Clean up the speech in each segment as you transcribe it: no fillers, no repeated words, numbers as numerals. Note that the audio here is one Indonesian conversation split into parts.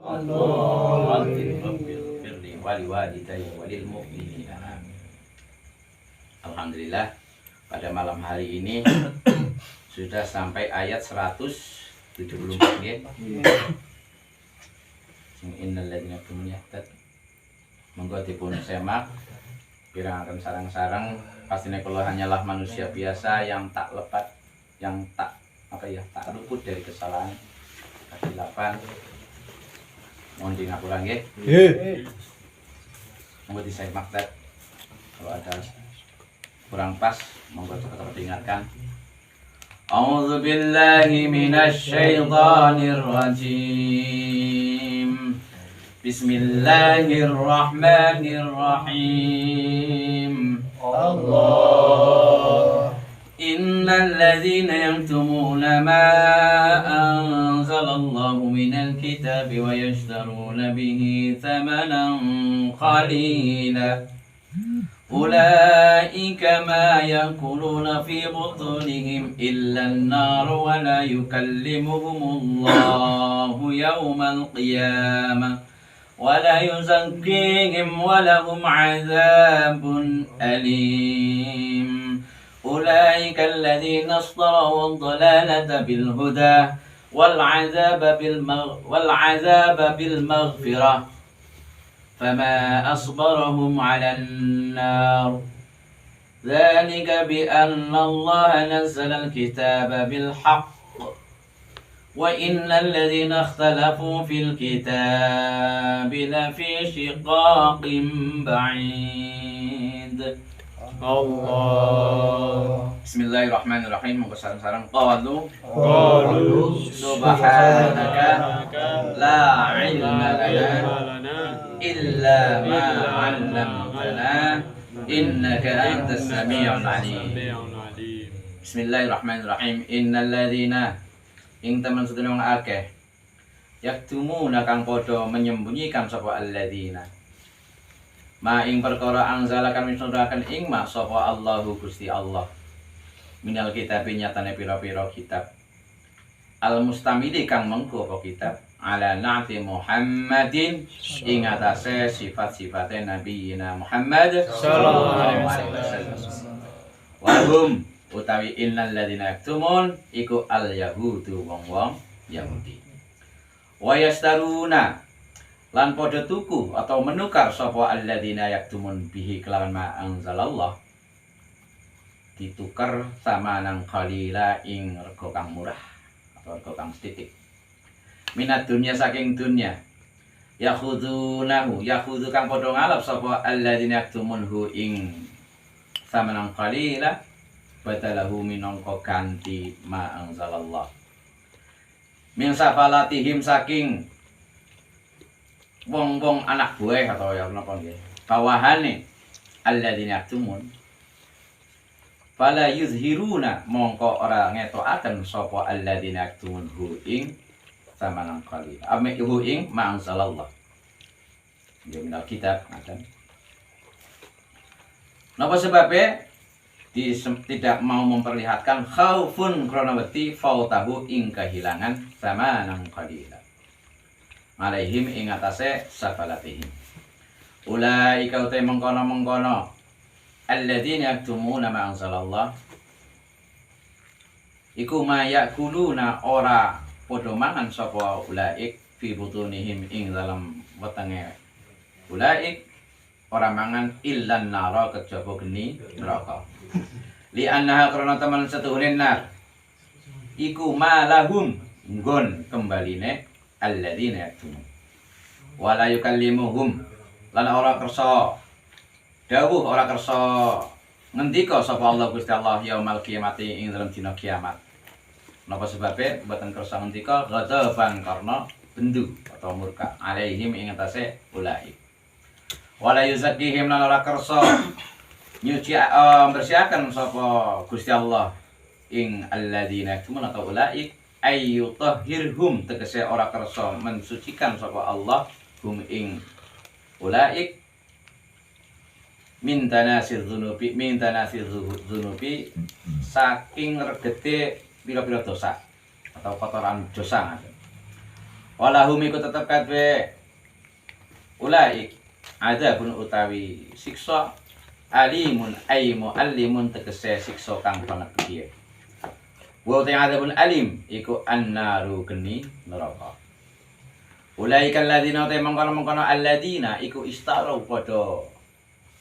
Rabbil firli wali walidayya walil mu'minina. Alhamdulillah, pada malam hari ini sudah sampai ayat 174 nggih. Sing innal ladzina yahtad. Monggo dipun semak pirangaken sarang-sarang. Pastinya kalau hanyalah manusia biasa yang tak lepas, yang tak luput dari kesalahan, kesilapan. Mohon di ngapura nggih. Monggo disemak tet. Kalau ada kurang pas, monggo cepat diingatkan. A'udzu billahi minasy syaithanir rajim. Bismillahirrahmanirrahim. Allah. Innal ladzina yaktumuna ma anzalallahu minal kitabi wa yashtaruna bihi thamanan qalila. Ulaika ma yakuluna fi butunihim illa an-nar wa la yukallimuhumullahu yawmal qiyamah wa la yuzakkihim wa lahum 'adzabun alim. Ulaika alladhina ishtaraw ad-dalalata bil huda wal 'adzaba bil maghfirah. فما أصبرهم على النار ذلك بأن الله نزل الكتاب بالحق وإن الذين اختلفوا في الكتاب لفي شقاق بعيد. Allah. Bismillahirrahmanirrahim. Sarang-sarang qalu subhanaka la ilma lana illa ma 'allamtana innaka antas sami'ul 'alim. Bismillahirrahmanirrahim. Innal ladzina ing temen sedene wong akeh yaktumuna kang padha menyembunyikan sapa alladzina ma ing perkara anzalakan misurakan ing ma sapa Allahu Gusti Allah minal kitab nyatane pira-pira kitab al mustamili kang mengko apa kitab ala na'ti Muhammadin ing atase sifat-sifate nabiyina Muhammad sallallahu alaihi wasallam. Wa hum utawi innal ladzina yaktumun iku al yahudu wong-wong Yahudi. Wa yastaruna lan padha tuku atau menukar sapa alladzina yaktumun bihi kelawan ma anzalallah, ditukar sama nang qalila ing rega kang murah atau rega kang sithik minat dunya saking dunya. Yakhudunahu yakhudhu kang padha ngalap sapa alladzina yaktumunhu ing sama nang qalila badalahu minangka ganti ma anzalallah min safalatihim saking wong-wong anak buah atau ya napa nggih bawahane alladzina yaktumun fala yuzhiruna mongko ora ngetokaken sapa alladzina yaktumun hu ing samanan qalil ame hu ing ma'anzalallah ya minal kitab ngaten. Napa sebabnya tidak mau memperlihatkan khaufun krana wedi fautahu ing kehilangan samanan qalil alaihim ing atase safalatihim. Ulaika utai mengkono-mengkono alladzina yaktumuna ma anzalallah iku ma yakuluna ora padha mangan sapa ulaik fi butunihim ing dalam wetenge ulaik ora mangan illan nara kejaba geni neraka li annaha karena teman setuhunin nar iku malahum nggon kembaline alladzina yaktumun wala yukallimuhum lan ora kersa dawuh ora kersa ngendika sapa Allah Gusti Allah yaumul qiyamati ing dalem dina kiamat. Napa sebabe mboten kersa ngendika ghadaban karena bendu atau murka alaihim ing atase ulai wala yuzakkihim lan ora kersa nyuci bersihaken sapa Gusti Allah ing alladzina yaktumun atau ulai ayyutahhirhum tegese ora kersa mensucikan sapa Allah hum ing ulaik min tanasir dzunubi saking regete pira-pira dosa atau kotoran dosa. Walahum iku tetep kadhe ulaik adzabun utawi siksa alimun ay muallimun tegese siksa kang banget piye. Wa ta'ala adzabun alim iku annaru geni neraka. Ulaika alladzina mengkono alladzina iku istaru padha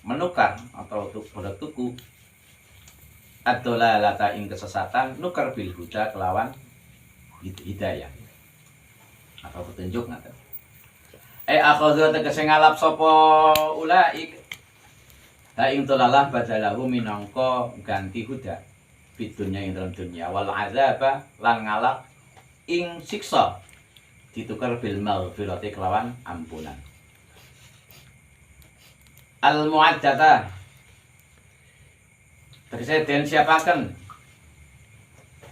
menukar atau pada tuku ad-dalalata ing kesesatan nukar bil huda kelawan hidayah atau petunjuk ngaten. Akhadha tegese ngalap sapa ulaik ha ing dalalah badalahu minangka ganti huda bidunya ing dalam dunia wal azaba lan ngalap ing siksa ditukar bil maghfirati kelawan ampunan. Al mu'addata tegese den siapaken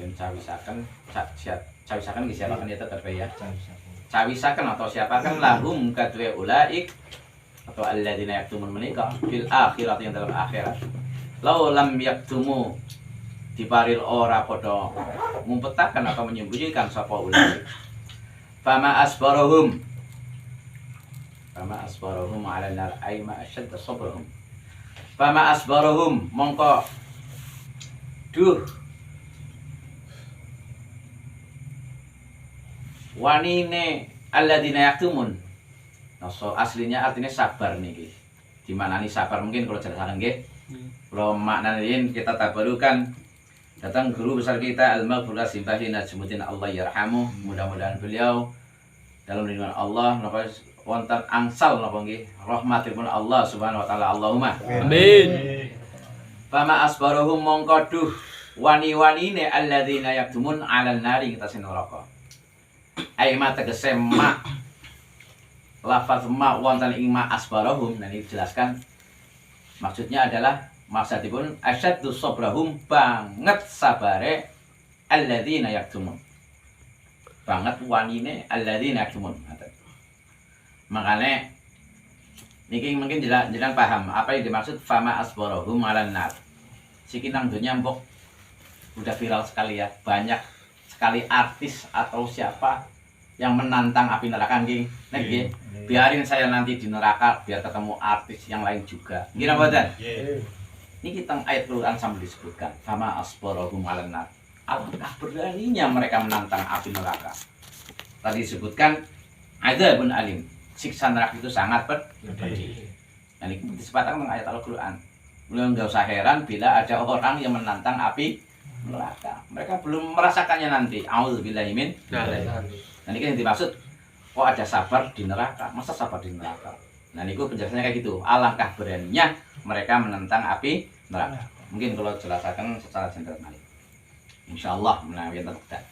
den cawisaken cawisaken nggih siapaken ya tetep ya cawisaken atau siapaken lahum kadwe ulaik atau alladzina yaktumun menika fil akhirat yang dalam akhirat law lam yaktumu diparil ora padha ngumpetaken atau menyembunyikan sapa ulaik fama asbarahum ala nar ay ma ashadda sabrahum fama asbarahum mongko duh wanine alladzina yaktumun. So aslinya artinya sabar niki. Di mana nih sabar mungkin kalau jelasan nggih. Kalau maknanya kita tabarukan datang guru besar kita Al-Maghfurah Simpahi Najmuddin Allah yarhamu. Mudah-mudahan beliau dalam lindungan Allah napa wonten angsal napa nggih rahmatipun Allah Subhanahu wa taala. Allahumma amin. Fama asbaruhum mongko duh wani-wanine alladzina yaktumun 'alan nari kita neraka. Ai ma tegese ma lafaz ma wonten ing ma asbarahum dan dijelaskan maksudnya adalah maksudipun asyaddu sabrahum banget sabare alladzina yaktumun. Banget wanine alladzina yaktumun. Makanya niki mungkin jelas paham apa yang dimaksud fama asbarahum 'alan nar. Siki nang donya mbok udah viral sekali ya, banyak sekali artis atau siapa yang menantang api neraka nggih. Nggih. Biarin saya nanti di neraka biar ketemu artis yang lain juga. Nggih napa mboten? Niki teng ayat Quran sambil disebutkan, fama asbarahum 'alan nar. Alangkah beraninya mereka menantang api neraka. Tadi disebutkan adzabun alim. Siksa neraka itu sangat pedih. Dan ini disebutkan dengan ayat Al-Quran. Beliau nggak usah heran bila ada orang yang menantang api neraka. Mereka belum merasakannya nanti. Auzubillahi min. Nah ini yang dimaksud. Oh ada sabar di neraka. Masa sabar di neraka? Nah ini penjelasannya kayak gitu. Alangkah beraninya mereka menentang api neraka. Mungkin kalau jelaskan secara general. Insya Allah menawi terdekat.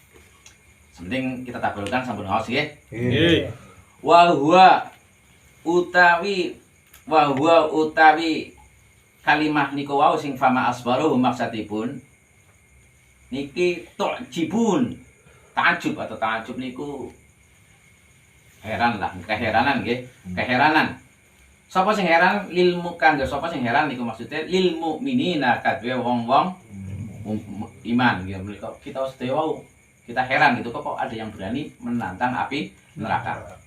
Sepenting kita tabarkan sampun ngaos ya. Wahwa utawi kalimah niku wau sing fama asbaru maksudipun niki tu'jibun ta'ajub atau ta'ajub niku heran lah, keheranan nggih, keheranan. Sapa sing heran lil mukan, sapa sing heran niku maksudnya lil mukminina kadhe wong-wong iman nggih menika kita sedaya wau kita heran gitu kok ada yang berani menantang api neraka.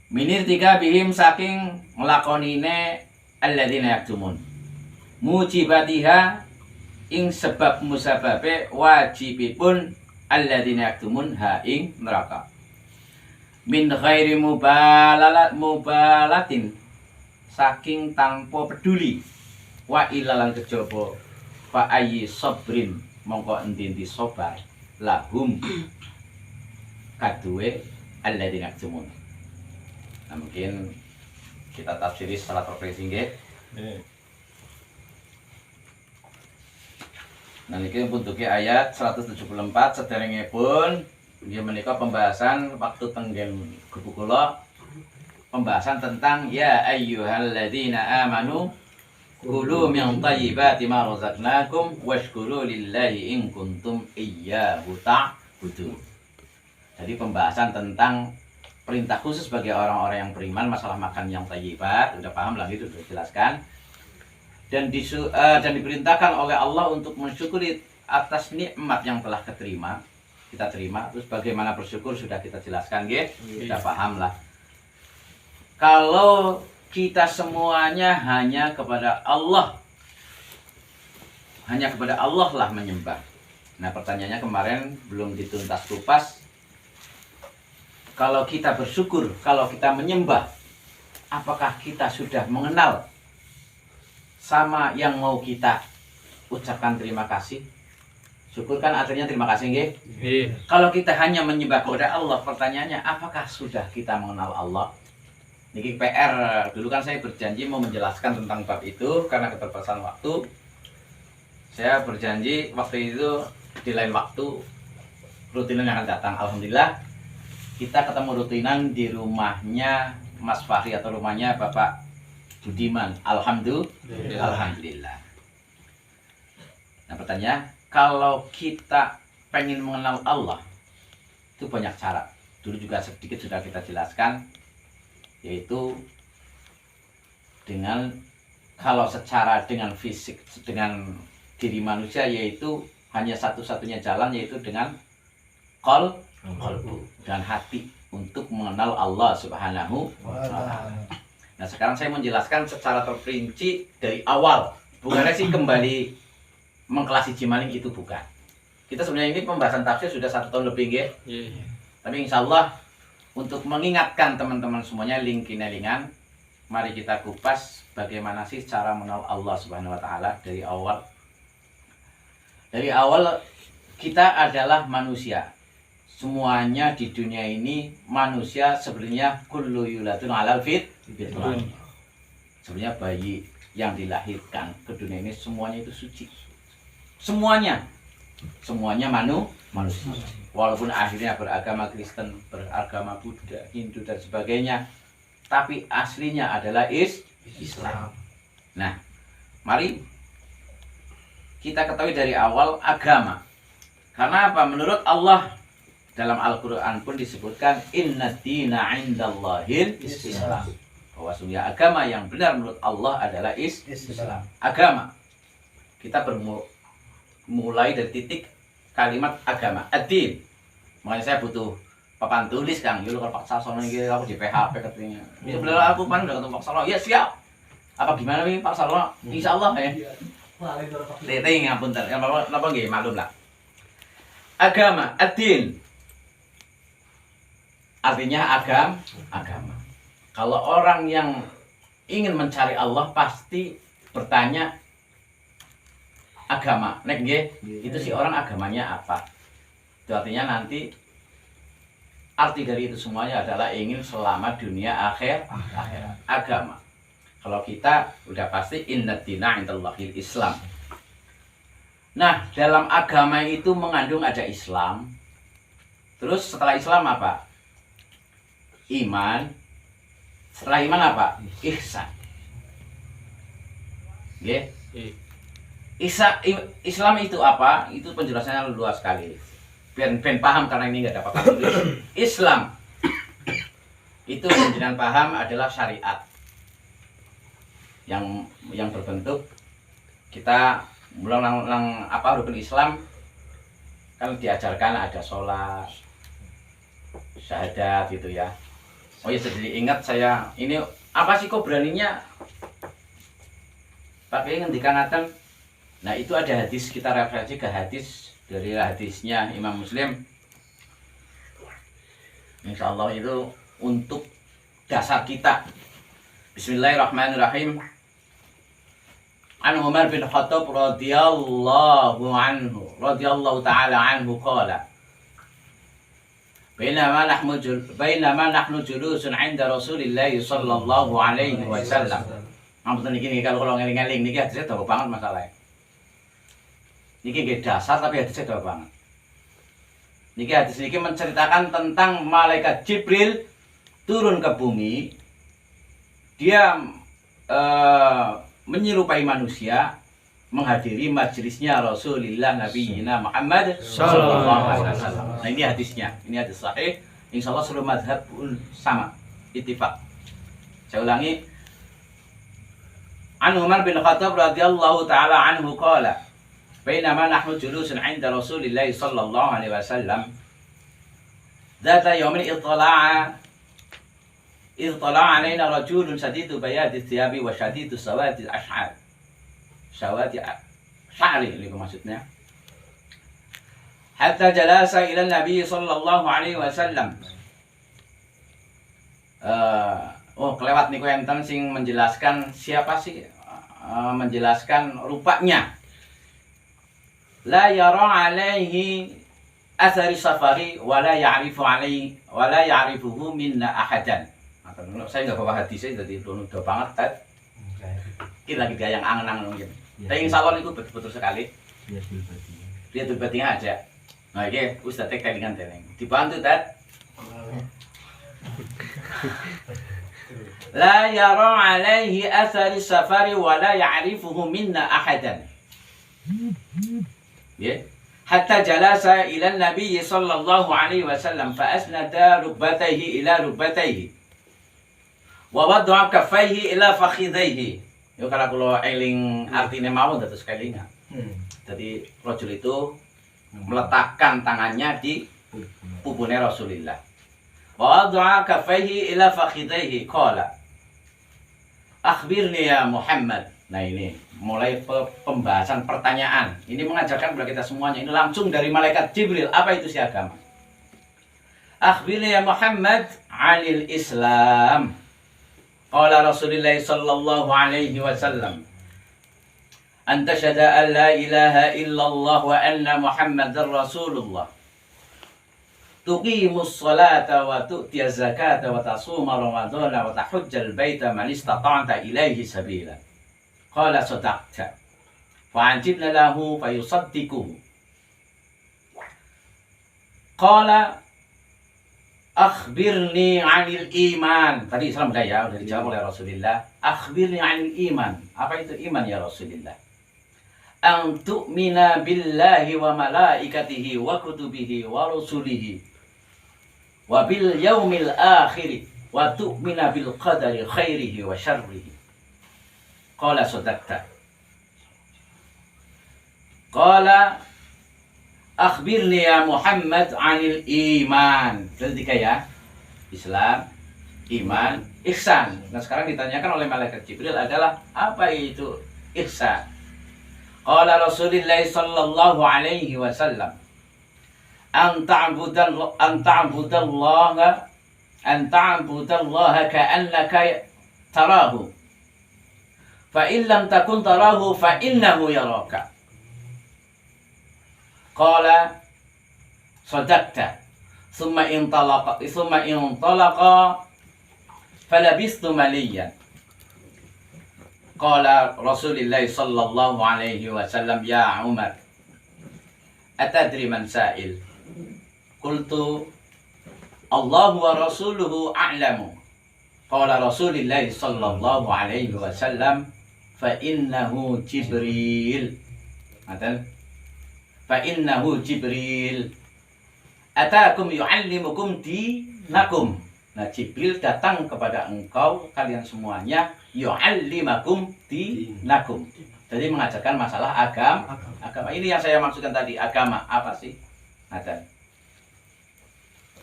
Minir tiga bihim saking ngelakonine alladzina yaktumun mujibatiha ing sebab musababe wajibipun alladzina yaktumun ha ing neraka min ghairi mubalatin saking tanpa peduli wa ilalan kejaba fa ayyi sabrin mongko endi-endi sabar lahum kaduwe alladzina yaktumun. Nah, mungkin kita tafsiri secara terperinci nggih. Nah niki bentuke ayat 174 sederengipun nggih menika pembahasan waktu tenggen guru kula pembahasan tentang ya ayyuhalladzina amanu kulu min thayyibati ma razaqnakum washkuru lillahi in kuntum iyyahu ta'budun. Jadi pembahasan tentang perintah khusus bagi orang-orang yang beriman masalah makan yang thayyibat, udah paham lah itu sudah dijelaskan. Dan diperintahkan oleh Allah untuk mensyukuri atas nikmat yang telah keterima. kita terima. Terus bagaimana bersyukur sudah kita jelaskan, nggih. Kita paham lah. Kalau kita semuanya hanya kepada Allah lah menyembah. Nah, pertanyaannya kemarin belum dituntas kupas. Kalau kita bersyukur, kalau kita menyembah, apakah kita sudah mengenal sama yang mau kita ucapkan terima kasih? Syukur kan artinya terima kasih, nggih? Kalau kita hanya menyembah kepada Allah, pertanyaannya apakah sudah kita mengenal Allah? Ini PR. Dulu kan saya berjanji mau menjelaskan tentang bab itu karena keterbatasan waktu. Saya berjanji waktu itu di lain waktu rutinan yang akan datang. Alhamdulillah kita ketemu rutinan di rumahnya Mas Fahri atau rumahnya Bapak Budiman. Alhamdulillah. Nah, pertanyaan, kalau kita pengen mengenal Allah itu banyak cara. Dulu juga sedikit sudah kita jelaskan, yaitu dengan kalau secara dengan fisik, dengan diri manusia, yaitu hanya satu-satunya jalan, yaitu dengan qalbu, dan hati untuk mengenal Allah Subhanahu wa Ta'ala. Nah, sekarang saya menjelaskan secara terperinci dari awal. Bukannya sih kembali mengkelasi jimaling, itu bukan. Kita sebenarnya ini pembahasan tafsir sudah 1 tahun lebih, nggih. Tapi insya Allah untuk mengingatkan teman-teman semuanya lingkin-lingan, mari kita kupas bagaimana sih cara mengenal Allah Subhanahu wa Ta'ala dari awal. Dari awal kita adalah manusia. Semuanya di dunia ini manusia sebenarnya kullu yuladun alal fitran. Sebenarnya bayi yang dilahirkan ke dunia ini semuanya itu suci. Semuanya manusia. Walaupun akhirnya beragama Kristen, beragama Buddha, Hindu dan sebagainya, tapi aslinya adalah Islam. Nah, mari kita ketahui dari awal agama. Karena apa? Menurut Allah dalam Al-Quran pun disebutkan inna dina indallahil Islam. Bahwa sungguh agama yang benar menurut Allah adalah Islam. Agama. Kita mulai dari titik kalimat agama. Ad-din. Makanya saya butuh papan tulis, Kang. Yuk kalau Pak Sarsono ini aku di PHP katanya. Ya benar, aku kan udah ketemu Pak Sarsono. Ya siap. Apa gimana nih Pak Sarsono? Insya Allah ya. Teteh ngapunten. Napa nggih maklum lah. Agama, ad-din. Artinya agama. Kalau orang yang ingin mencari Allah pasti bertanya agama. Nek nggih, itu si orang agamanya apa? Itu artinya nanti arti dari itu semuanya adalah ingin selamat dunia akhirat. Agama. Kalau kita udah pasti inna dina indallahil Islam. Nah, dalam agama itu mengandung ada Islam. Terus setelah Islam apa? Iman. Setelah iman apa? Ihsan. Nggih. Islam itu apa? Itu penjelasannya luas sekali. Biar paham karena ini nggak dapat tulis. Islam itu penjelasan paham adalah syariat yang berbentuk kita mulai apa rukun Islam kan diajarkan ada sholat, syahadat gitu ya. Oh ya, jadi ingat saya ini apa sih kok beraninya pakai ngendikan. Nah, itu ada hadis, kita referensi ke hadis dari hadisnya Imam Muslim. Insya Allah itu untuk dasar kita. Bismillahirrahmanirrahim. An Umar bin Khattab radhiyallahu ta'ala anhu qala Bainama nahnu julusun 'inda Rasulillah sallallahu alaihi wasallam. Ngapunten niki kalau ngeling-eling niki hadisnya dawa banget masalahnya. Niki nggih dasar tapi hadisnya dawa banget. Niki hadis niki menceritakan tentang malaikat Jibril turun ke bumi. Dia menyerupai manusia menghadiri majelisnya Rasulullah Nabiyina Muhammad sallallahu alaihi wasallam. Nah, ini hadisnya. Ini hadis sahih. Insyaallah seluruh mazhab pun sama, ittifaq. Saya ulangi. An Umar bin Khattab radhiyallahu taala anhu qala Bainama nahnu julusun 'inda Rasulillah sallallahu alaihi wasallam ذات يوم اطلع علينا رجل شديد بياض الثياب وشديد سواد الأشعار. سواد شعري اللي maksudnya. Hatta jalasa ila Nabi sallallahu alaihi wasallam. Kelewat niku enten sing menjelaskan siapa sih menjelaskan rupanya. La yara alaihi athari safari wala ya'rifuhu minna ahadan. Saya nggak bawa hadisnya jadi udah banget kan. Kita yang angen-angen mungkin. Tapi insya Allah itu betul-betul sekali. Lihat batinnya aja. Nah ini Ustaz tek dengan teneng. Dibantu tat. La yara alaihi athari safari wa la ya'rifuhu minna ahadan. Ya. Hatta jalasa ila Nabi sallallahu alaihi wasallam fa asnada rukbatayhi ila rukbatayhi. Wa wada'a kaffayhi ila fakhidhayhi. Yo kalau kula eling artine mawon dados kelingan. Jadi rajul itu meletakkan tangannya di pupune Rasulullah. Wa wada'a kaffayhi ila fakhidhayhi qala akhbirni ya Muhammad. Nah ini mulai pembahasan pertanyaan. Ini mengajarkan kepada kita semuanya. Ini langsung dari malaikat Jibril. Apa itu si agama? Akhbirni ya Muhammad 'anil Islam. Qala Rasulullah sallallahu alaihi wasallam. An tashhada an la ilaha illallah wa anna Muhammadar Rasulullah. Tuqimus salata wa tu'tiyaz zakata wa tasuma ramadhana wa tahujjal baita man istata'ta ilaihi sabila. Qala sadaqta. Fa'ajibna lahu fayusaddiquhu. Qala akhbirni 'anil iman. Tadi salam daya sudah dijawab oleh Rasulullah. Akhbirni 'anil iman. Apa itu iman ya Rasulullah? An tu'mina billahi wa malaikatihi wa kutubihi wa rusulihi wa bil yaumil akhir wa tu'mina bil qadari khairihi wa syarrihi. Qala sadaqta. Qala akhbirni ya Muhammad 'anil iman. Jadi ya, Islam, iman, ihsan. Nah sekarang ditanyakan oleh malaikat Jibril adalah apa itu ihsan? Qala Rasulullah sallallahu alaihi wasallam an ta'budallaha ka'annaka tarahu fa in lam takun tarahu fa innahu yaraka. Qala sadaqta. Thumma intalaqa falabistu maliyan. Qala Rasulullah sallallahu alaihi wasallam ya Umar atadri man sa'il? Qultu Allah wa rasuluhu a'lamu. Qala Rasulullah sallallahu alaihi wasallam fa innahu Jibril. Fa innahu Jibril atakum yu'allimukum dinakum. Nah Jibril datang kepada engkau kalian semuanya yu'allimakum dinakum. Jadi mengajarkan masalah agama. Ini yang saya maksudkan tadi, agama apa sih?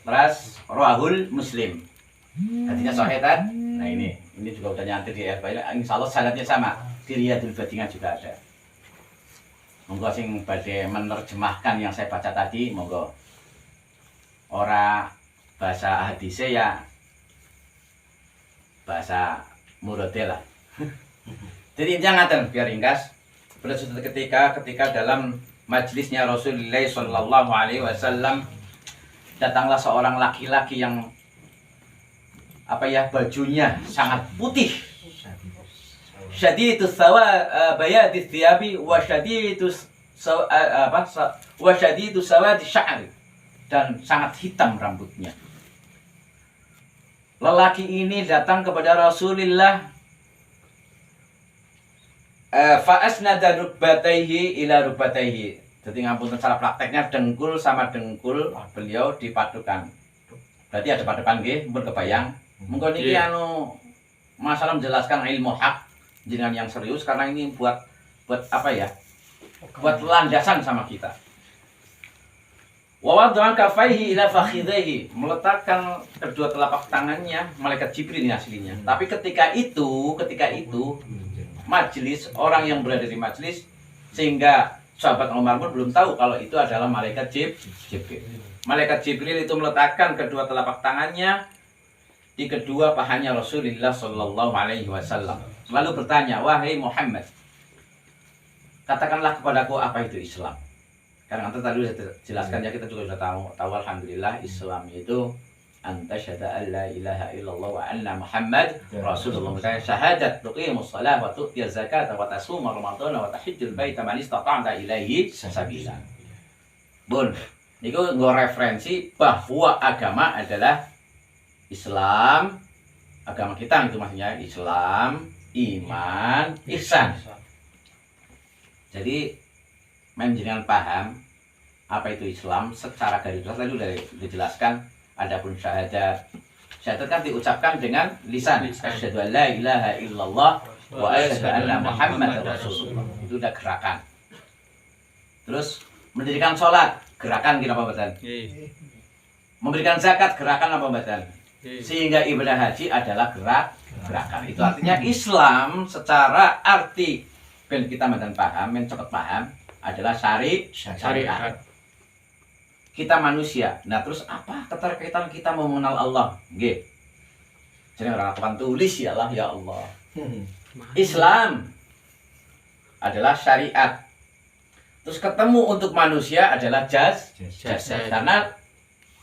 Terus Rawahul Muslim. Hadisnya sahih kan? Nah ini juga udah nyantir di RBA. Insyaallah sanadnya sama. Di Riyadul Badinah juga ada. Monggo sing badhe menerjemahkan yang saya baca tadi, monggo. Ora bahasa hadisnya ya bahasa murode lah. Jadi jangan biar ringkas. Pada suatu ketika dalam majelisnya Rasulullah sallallahu alaihi wasallam datanglah seorang laki-laki yang bajunya sangat putih. Syadidus bayadis thiyabi wa syadidus sawadi sya'ri, dan sangat hitam rambutnya. Lelaki ini datang kepada Rasulullah fa asnada rukbatayhi ila rukbatayhi. Jadi ngapunten cara prakteknya dengkul sama dengkul beliau dipadukan. Berarti ada padukan nggih, mumpun kebayang. Monggo niki masalah menjelaskan ilmu hak dengan yang serius karena ini buat apa ya? Buat landasan sama kita. Wa wada'a kaffaihi ila fakhidhihi, meletakkan kedua telapak tangannya, malaikat Jibril ini aslinya. Tapi ketika itu majelis, orang yang berada di majelis, sehingga sahabat Umar pun belum tahu kalau itu adalah malaikat Jibril. Malaikat Jibril itu meletakkan kedua telapak tangannya di kedua pahanya Rasulullah Shallallahu Alaihi Wasallam. Lalu bertanya, wahai Muhammad, katakanlah kepadaku apa itu Islam. Karena nanti tadi sudah jelaskan ya, kita juga sudah tahu alhamdulillah Islam itu anta syahada an la ilaha illallah wa anna Muhammad Rasulullah. Makanya syahadat tuqimus shalah wa tu'tiyaz zakat wa tasuma ramadhana wa tahijjul baita man istata'ta ilaihi sabila. Bun, niku nggo referensi bahwa agama adalah Islam, agama kita itu maksudnya Islam, iman, ihsan. Jadi menjenengan paham apa itu Islam secara garis besar tadi sudah dijelaskan. Adapun syahadat kan diucapkan dengan lisan, asyhadu an la ilaha illallah wa asyhadu anna muhammadar rasulullah, itu udah gerakan. Terus mendirikan sholat, gerakan kita apa badan? Memberikan zakat, gerakan apa badan? Sehingga ibadah haji adalah gerakan. Itu artinya Islam secara arti ben kita badan paham, men cepet paham, adalah syariat. Kita manusia. Nah, terus apa keterkaitan kita mau mengenal Allah? Nggih. Jadi orang akan tulis ya Allah, ya Allah. Islam adalah syariat. Terus ketemu untuk manusia adalah jasad. Karena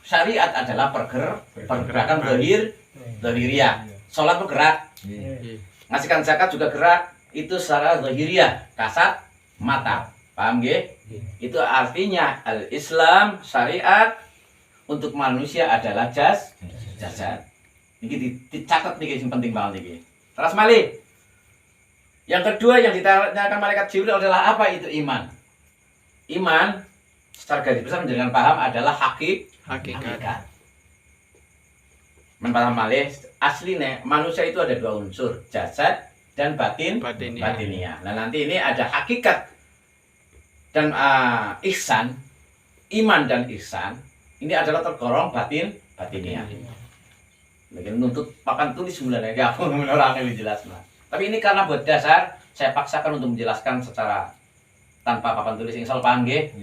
syariat adalah pergerakan zahiriyah. Salat bergerak. Ngasihkan zakat juga gerak. Itu secara zahiriyah, kasat mata. Paham nggih? Itu artinya al-Islam, syariat untuk manusia adalah jasad. Ini dicatat nih, yang penting banget nih. Terus malih. Yang kedua yang ditanyakan malaikat Jibril adalah apa itu iman? Iman secara garis besar menjadikan paham adalah hakikat. Menpaham malih, aslinya manusia itu ada dua unsur, jasad dan batiniah. Nah, nanti ini ada hakikat dan ihsan, iman dan ihsan ini adalah tergolong batiniah. Mungkin nuntut pakan tulis sebenarnya aku orang yang dijelaskan. Tapi ini karena buat dasar saya paksakan untuk menjelaskan secara tanpa papan tulis. Insya Allah paham nggih?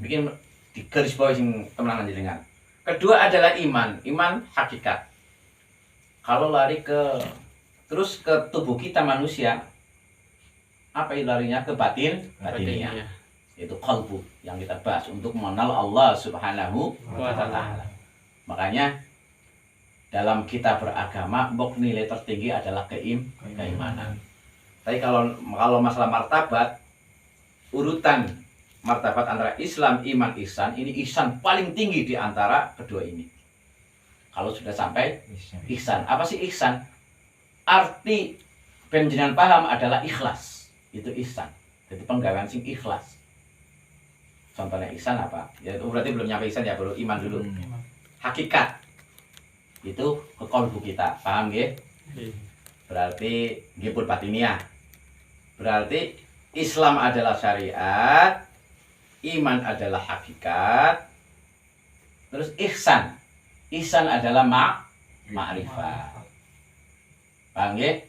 Bikin di garis bawah sing temenan jenengan. Kedua adalah iman hakikat. Kalau lari terus ke tubuh kita manusia, apa yang larinya ke batiniah. Itu qalbu yang kita bahas untuk mengenal Allah Subhanahu wa Ta'ala. Makanya dalam kita beragama nilai tertinggi adalah keimanan. Tapi kalau masalah martabat, urutan martabat antara Islam, iman, ihsan, ini ihsan paling tinggi di antara kedua ini. Kalau sudah sampai ihsan, apa sih ihsan? Arti penjenengan paham adalah ikhlas. Itu ihsan. Jadi penggawean sing ikhlas. Contohnya ihsan apa? Ya berarti belum nyampe ihsan ya, baru iman dulu. Hakikat itu ke qalbu kita, paham nggih? Berarti nggih pun batiniah. Berarti Islam adalah syariat, iman adalah hakikat. Terus ihsan. Ihsan adalah ma'rifat. Paham nggih?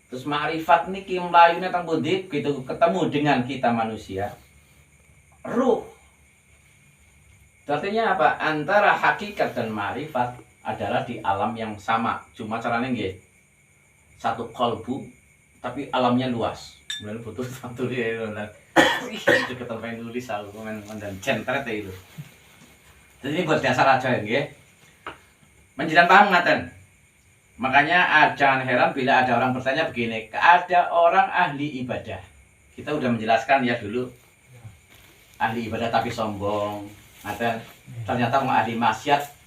Terus ma'rifat niki mlayune teng pundi gitu ketemu dengan kita manusia. Ruh. Artinya apa? Antara hakikat dan ma'rifat adalah di alam yang sama. Cuma caranya nggih. Satu qalbu tapi alamnya luas. Kemudian butuh satu dia itu ketemu nulis aku dan centret itu. Jadi ini buat dasar aja nggih. Menjelaskan paham ngaten. Makanya jangan heran bila ada orang bertanya begini, ada orang ahli ibadah. Kita udah menjelaskan ya dulu. Ahli ibadah tapi sombong. Ternyata mau ahli maksiat.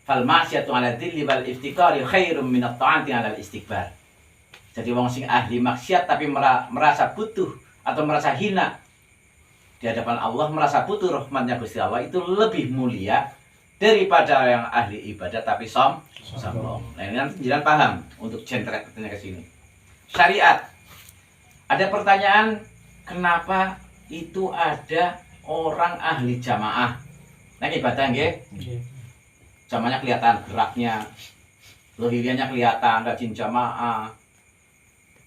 Fal maksiatu 'ala dzilli wal iftiqari khairum min at-ta'ati 'ala al-istikbar. Jadi wong sing ahli maksiat tapi merasa butuh atau merasa hina di hadapan Allah, merasa butuh rahmatnya Gusti Allah, itu lebih mulia daripada yang ahli ibadah tapi sombong. Nah, ini nanti jangan paham untuk centret ke sini. Syariat. Ada pertanyaan, kenapa itu ada orang ahli jamaah Nek ibadah nggih. Jamannya kelihatan geraknya, lahiriannya kelihatan, rajin jamaah.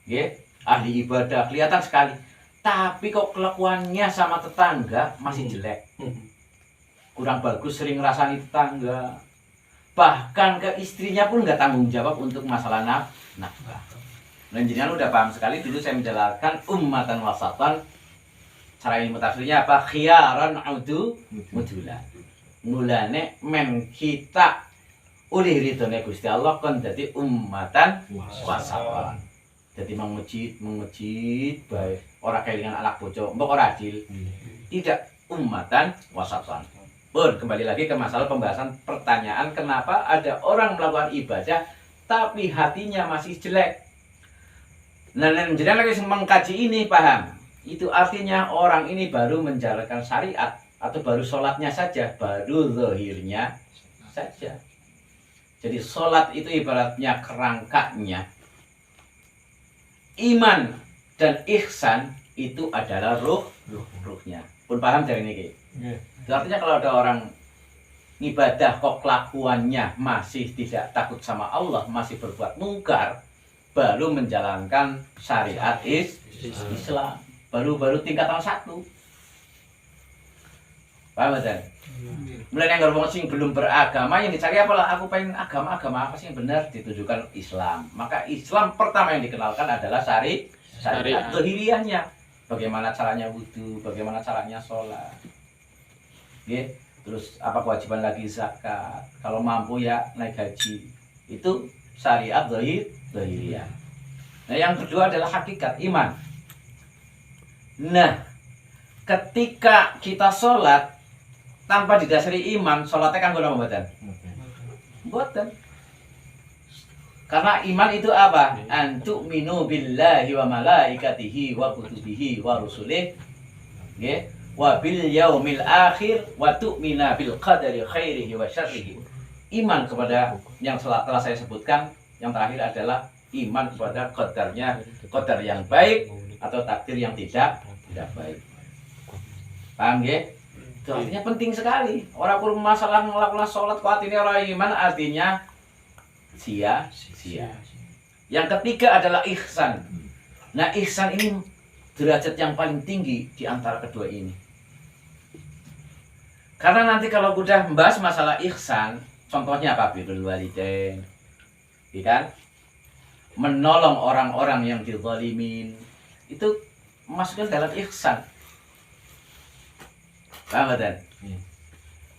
Nggih, ahli ibadah kelihatan sekali. Tapi kok kelakuannya sama tetangga masih jelek. Kurang bagus, sering ngerasani tetangga. Bahkan ke istrinya pun nggak tanggung jawab untuk masalah nafkah. Dan jenengan udah paham sekali, dulu saya menjelaskan ummatan wasatan. Cara ilmu tafsirnya apa? Khiyaran udulan. Mulane men kita oleh ridhone Gusti Allah kon dadi ummatan wasatan. Jadi mengejit baik ora kelingan anak bojo, mbok ora adil. Tidak ummatan wasatan. Pun kembali lagi ke masalah pembahasan pertanyaan kenapa ada orang melakukan ibadah tapi hatinya masih jelek. Nah, jenengan lagi mengkaji ini paham. Itu artinya orang ini baru menjalankan syariat atau baru sholatnya saja, baru zahirnya saja. Jadi sholat itu ibaratnya kerangkanya. Iman dan ihsan itu adalah ruhnya. Pun paham dari ini? Itu artinya kalau ada orang ibadah kok kelakuannya masih tidak takut sama Allah, masih berbuat mungkar, baru menjalankan syariat Islam. Baru tingkatan 1. Paham betul? Mulai yang ngomong sing belum beragama yang dicari apalah, aku pengen agama apa sih yang benar, ditujukan Islam. Maka Islam pertama yang dikenalkan adalah syariat zahiriahnya. Bagaimana caranya wudu, bagaimana caranya sholat. Oke, terus apa kewajiban lagi zakat. Kalau mampu ya naik haji. Itu syariat zahiriyah. Nah, yang kedua adalah hakikat iman. Nah, ketika kita sholat tanpa didasari iman, sholatnya kan guna pembuatan. Buatan. Karena iman itu apa? Antu'minu billahi wa malaikatihi wa kutubihi wa rusulih, wa bil yaumil akhir wa tu'mina bil qadari khairihi wa syarrihi. Iman kepada yang telah saya sebutkan, yang terakhir adalah iman kepada qadar yang baik atau takdir yang tidak baik. Paham nggih? Itu artinya penting sekali. Orang kurang masalah ngelakukan sholat kuat ini orang iman artinya sia-sia. Yang ketiga adalah ihsan. Nah, ihsan ini derajat yang paling tinggi di antara kedua ini. Karena nanti kalau udah membahas masalah ihsan, contohnya apa? Birrul walidain. Ya kan? Menolong orang-orang yang dizalimin. Itu masukkan dalam ihsan. Paham betul?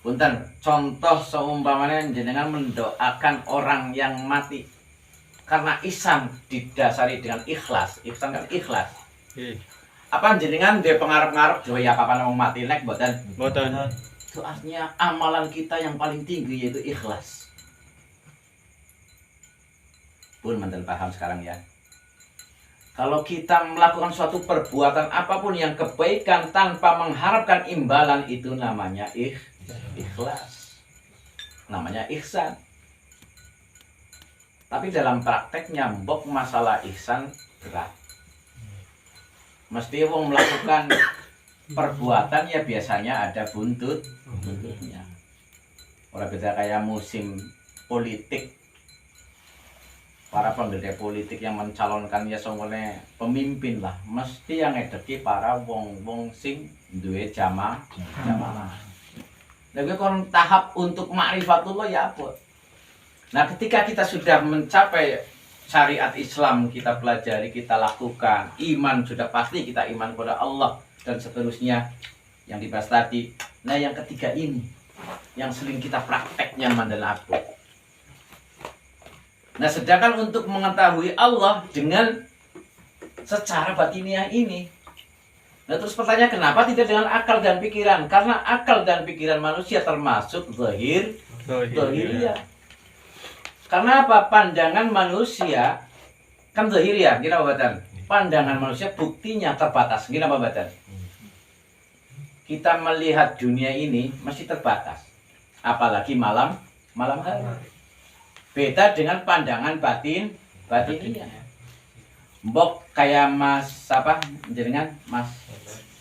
Punten, contoh seumpamanya jenengan mendoakan orang yang mati karena ihsan didasari dengan ikhlas. Ihsan kan ikhlas. Apa jenengan dia pengarep-ngarep jowo ya apa wong mati nek mboten? Mboten. Itu artinya amalan kita yang paling tinggi yaitu ikhlas. Pun manten paham sekarang ya. Kalau kita melakukan suatu perbuatan apapun yang kebaikan tanpa mengharapkan imbalan, itu namanya ikhlas. Namanya ihsan. Tapi dalam prakteknya mbok masalah ihsan berat. Mesti wong melakukan perbuatan ya biasanya ada buntutnya. Orang beda kayak musim politik. Para pendeta politik yang mencalonkan ya semuanya pemimpin lah, mesti yang ngedeki para wong sing duwe jamaah. Lagi kon tahap untuk ma'rifatullah ya apa? Nah, ketika kita sudah mencapai syariat Islam, kita pelajari, kita lakukan, iman sudah pasti kita iman kepada Allah dan seterusnya yang dibahas tadi. Nah, yang ketiga ini yang sering kita prakteknya mandala aku. Nah, sedangkan untuk mengetahui Allah dengan secara batiniah ini. Nah, terus pertanyaan kenapa tidak dengan akal dan pikiran? Karena akal dan pikiran manusia termasuk zahiriyah. Karena apa? Pandangan manusia kan zahiriyah, kira apa? Pandangan manusia buktinya terbatas, kira apa? Kita melihat dunia ini masih terbatas. Apalagi malam hari. Beda dengan pandangan batinnya. Mbok kayak Mas apa jenengan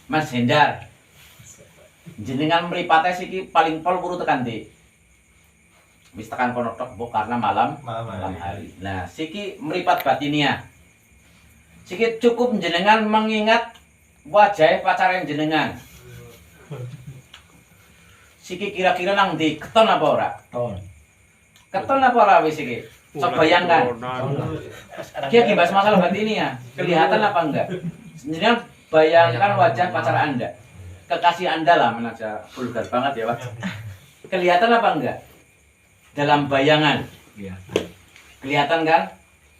Mas Hendar. jenengan mripate siki paling pol puru tekan ndi? Wis tekan kono tok mbok karena malam hari. Nah, siki mripat batinia. Siki cukup jenengan mengingat wajah pacaran jenengan. Siki kira-kira nang ndi? Keton apa ora? Keton apa ora wis iki? Sok bayangkan. Dia bahas masalah batinia. Kelihatan apa enggak? Jenengan bayangkan wajah pacar Anda. Kekasih Anda lah, menaja vulgar banget ya, Pak. Kelihatan apa enggak? Dalam bayangan. Kelihatan kan?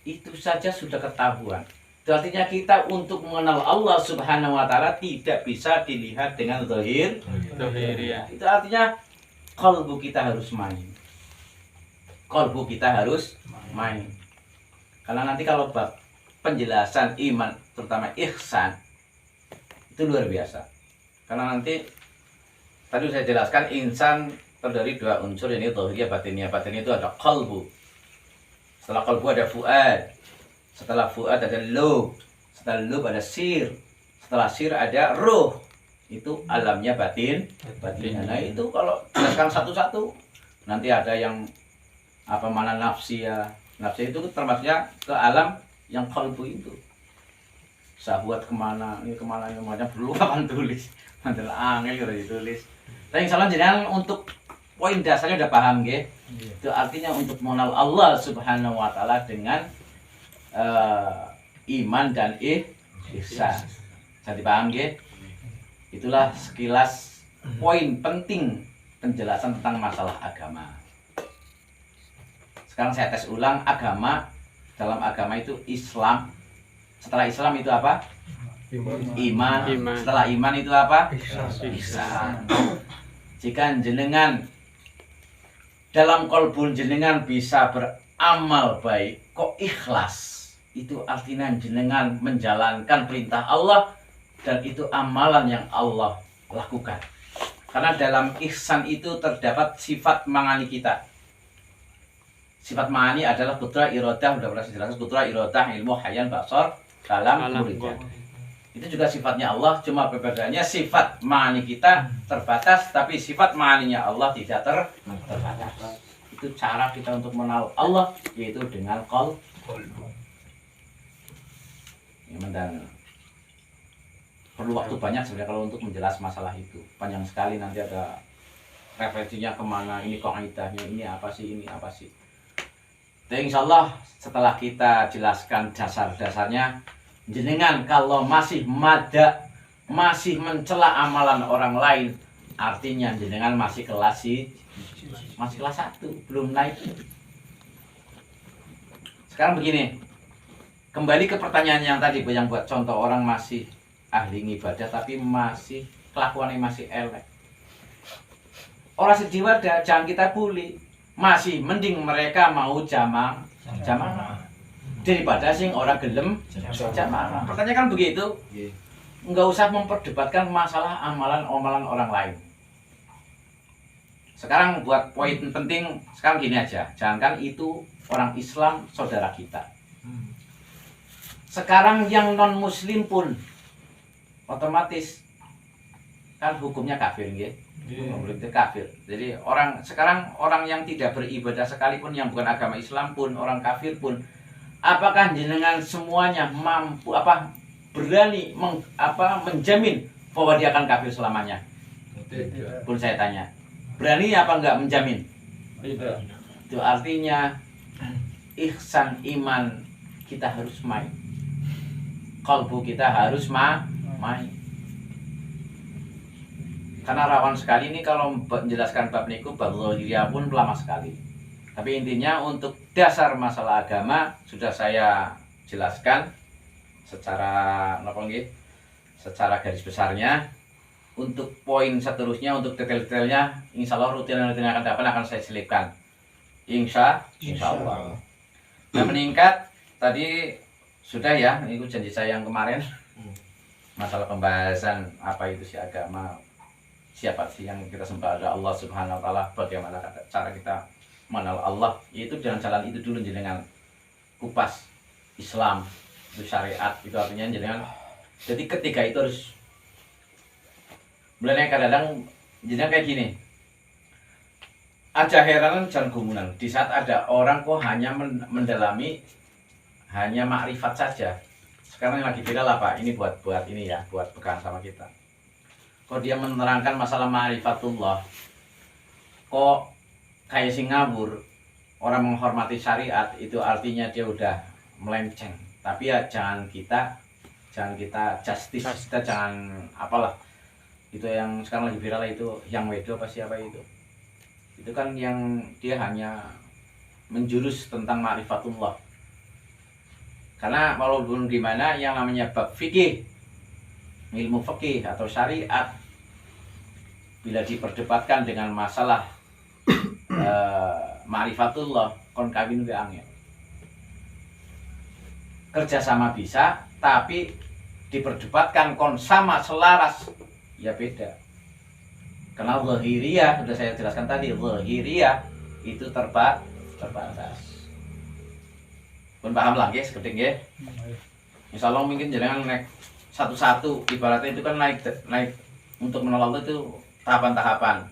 Itu saja sudah ketahuan. Itu artinya kita untuk mengenal Allah Subhanahu wa taala tidak bisa dilihat dengan zahir. Ya. Itu artinya kalbu kita harus main. Kalbu kita harus main. Karena nanti kalau bab penjelasan iman, terutama ihsan, itu luar biasa. Karena nanti tadi saya jelaskan insan terdiri dua unsur, ini zahiriyah batiniyah. Batiniyah itu ada kalbu. Setelah kalbu ada fuad. Setelah fuad ada lub. Setelah lub ada sir. Setelah sir ada ruh. Itu alamnya batin. Nah itu kalau jelaskan satu-satu, nanti ada yang apa mana nafsi ya. Nafsi itu termasuknya ke alam yang kalbu itu. Sahabat kemana, ini kemana, perlu akan tulis. Mantel angel udah ditulis. Tapi insyaallah jenengan untuk poin dasarnya udah paham nggih. Itu artinya untuk mengenal Allah Subhanahu wa taala dengan iman dan ihsan. Bisa dipaham nggih? Itulah sekilas poin penting penjelasan tentang masalah agama. Sekarang saya tes ulang agama. Dalam agama itu Islam. Setelah Islam itu apa? Iman. Setelah iman itu apa? Ihsan. Jika jenengan dalam qalbun jenengan bisa beramal baik, kok ikhlas, itu artinya jenengan menjalankan perintah Allah dan itu amalan yang Allah lakukan. Karena dalam ihsan itu terdapat sifat mangani kita. Sifat ma'ani adalah putra iradah, sudah pernah saya jelaskan, putra iradah, ilmu, hayan, basar, kalam, muridan. Itu juga sifatnya Allah, cuma perbedaannya sifat ma'ani kita terbatas, tapi sifat ma'aninya Allah tidak terbatas. Itu cara kita untuk mengenal Allah, yaitu dengan qalb. Dan perlu waktu banyak sebenarnya kalau untuk menjelaskan masalah itu. Panjang sekali, nanti ada referensinya kemana, ini kaidahnya, ini apa sih, ini apa sih. Tapi insya Allah setelah kita jelaskan dasar-dasarnya, jenengan kalau masih masih mencela amalan orang lain, artinya jenengan masih kelas 1, belum naik. Sekarang begini, kembali ke pertanyaan yang tadi, yang buat contoh orang masih ahli ibadah tapi masih kelakuannya masih elek. Orang sejiwa jangan kita bully. Masih mending mereka mau jamaah daripada sing orang gelem jamaah. Pertanyaan kan begitu. Enggak usah memperdebatkan masalah amalan orang lain. Sekarang buat poin penting, sekarang gini aja. Jangankan itu orang Islam saudara kita. Sekarang yang non muslim pun otomatis kan hukumnya kafir nggih. Itu kafir. Jadi sekarang orang yang tidak beribadah sekalipun, yang bukan agama Islam pun, orang kafir pun, apakah jenengan semuanya mampu berani menjamin bahwa dia akan kafir selamanya? Tidak. Pun saya tanya, berani apa enggak menjamin? Tidak. Itu artinya ihsan iman kita harus main. Kalbu kita harus main. Karena rawan sekali ini kalau menjelaskan bab niku, bab zahiriyah pun lama sekali. Tapi intinya untuk dasar masalah agama sudah saya jelaskan secara secara garis besarnya. Untuk poin seterusnya, untuk detail-detailnya, insya Allah rutin yang akan saya selipkan. Insya Allah. Nah, meningkat tadi sudah ya, ini janji saya yang kemarin. Masalah pembahasan apa itu sih agama, siapa sih yang kita sembah, ada Allah Subhanahu wa taala, bagaimana cara kita mengenal Allah, yaitu dengan jalan itu dulu jenengan kupas Islam, itu syariat, itu artinya jenengan. Jadi ketiga itu harus mulai kadang-kadang Jadi kayak gini. Aja heran dan gumunan. Di saat ada orang kok hanya mendalami hanya makrifat saja. Sekarang yang lagi viral apa? Ini buat ini ya, buat pegang sama kita. Kok dia menerangkan masalah ma'rifatullah. Kok kayak sing ngawur. Orang menghormati syariat itu artinya dia udah melenceng. Tapi ya jangan kita justice, kita jangan apalah. Itu yang sekarang lagi viral itu yang wedo apa siapa itu kan yang dia hanya menjurus tentang ma'rifatullah. Karena walaupun gimana yang namanya bab fikih, ilmu fikih atau syariat, bila diperdebatkan dengan masalah ma'rifatullah, kon kawin udah angel. Kerjasama bisa, tapi diperdebatkan kon sama selaras ya beda. Karena zahiriyah, sudah saya jelaskan tadi, zahiriyah itu terbatas. Pun paham lah guys, sekeding ya. Misalnya mungkin jangan naik satu-satu, ibaratnya itu kan naik untuk menolak itu tahapan-tahapan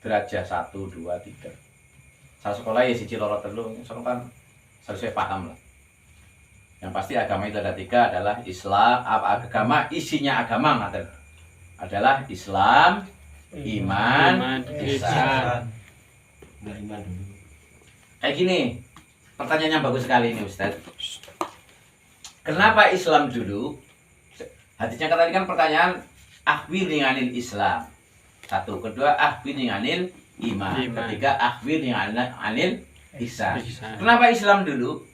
derajat 1, 2, 3. Salah sekolah ya siji loro telu, soalnya kan harus saya paham lah. Yang pasti agama itu ada 3 adalah Islam, agama isinya agama adalah Islam, iman, ihsan. Kayak gini, pertanyaannya bagus sekali ini Ustaz. Kenapa Islam dulu? Hadisnya tadi kan pertanyaan akhbirni anil Islam. 1, kedua akhbirni anil iman. Ketiga akhbirni anil ihsan. Kenapa Islam dulu?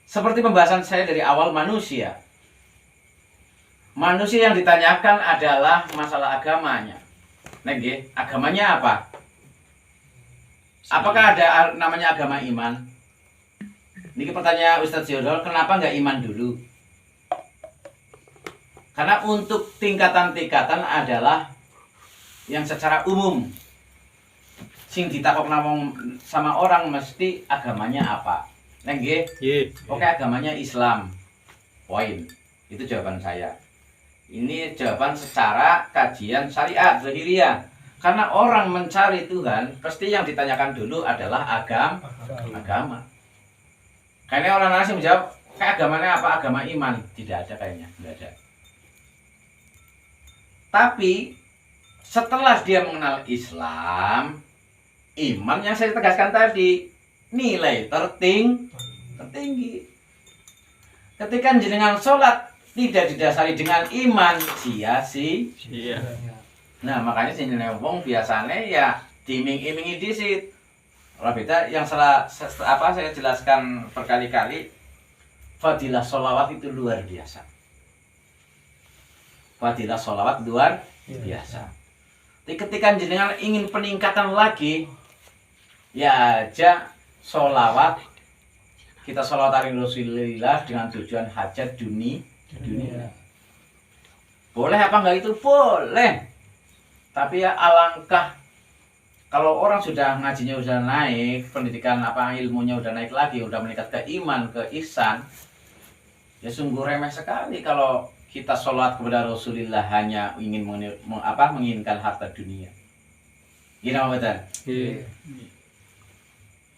Seperti pembahasan saya dari awal manusia. Manusia yang ditanyakan adalah masalah agamanya. Nggih, agamanya apa? Apakah ada namanya agama iman? Ini pertanyaan Ustadz Yodol, kenapa nggak iman dulu? Karena untuk tingkatan-tingkatan adalah yang secara umum. Sing ditakok namong sama orang mesti agamanya apa? Nggih? Oke, agamanya Islam. Poin. Itu jawaban saya. Ini jawaban secara kajian syariat zahiriyah. Karena orang mencari Tuhan, pasti yang ditanyakan dulu adalah agama. Kayaknya orang asing menjawab, kayak agamanya apa? Agama iman. Tidak ada kayaknya, tidak ada. Tapi setelah dia mengenal Islam, iman yang saya tegaskan tadi, nilai tertinggi. Ketika jenengan sholat tidak didasari dengan iman, sia-sia. Nah, makanya jenengan wong biasanya ya diiming-imingi disit. Kalau beda yang saya jelaskan berkali-kali, fadilah sholawat itu luar biasa. Fadilah sholawat luar biasa. Tapi ketika jenengan ingin peningkatan lagi, ya aja sholawat. Kita sholawat hari Rasulullah dengan tujuan hajat dunia. Boleh apa enggak itu? Boleh. Tapi ya alangkah kalau orang sudah ngajinya sudah naik, pendidikan ilmunya udah naik lagi, udah meningkat ke iman, ke ihsan, ya sungguh remeh sekali kalau kita sholat kepada Rasulullah hanya ingin menginginkan harta dunia. Gimana betul?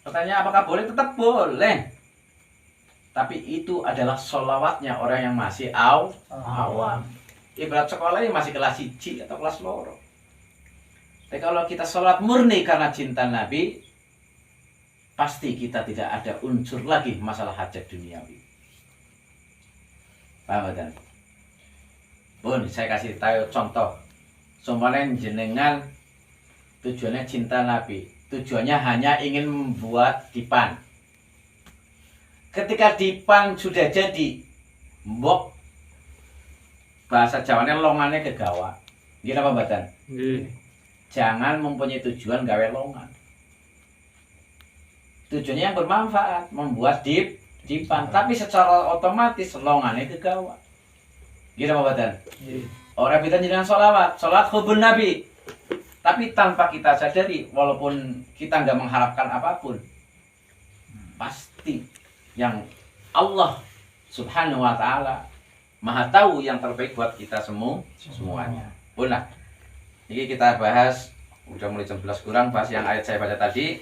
Pertanyaan apakah boleh? Tetap boleh. Tapi itu adalah sholawatnya orang yang masih awam. Ibarat sekolah ini masih kelas 1 atau kelas loro. Tapi kalau kita sholat murni karena cinta Nabi, pasti kita tidak ada unsur lagi masalah hajat duniawi. Paham betul? Bun, saya kasih tahu contoh. Sumpahnya jenengan tujuannya cinta Nabi. Tujuannya hanya ingin membuat dipan. Ketika dipan sudah jadi, mbok bahasa Jawanya longannya kegawa. Gimana Pak Batan? Jangan mempunyai tujuan gawe longan. Tujuannya yang bermanfaat, membuat dipan. Tapi secara otomatis longannya kegawa. Gimana Pak Batan? Orang kita jangan sholat hubun Nabi. Tapi tanpa kita sadari, walaupun kita nggak mengharapkan apapun, pasti yang Allah Subhanahu wa ta'ala Maha tahu yang terbaik buat kita semuanya. Boleh. Ini kita bahas, udah mulai jam 11 kurang, bahas yang ayat saya baca tadi.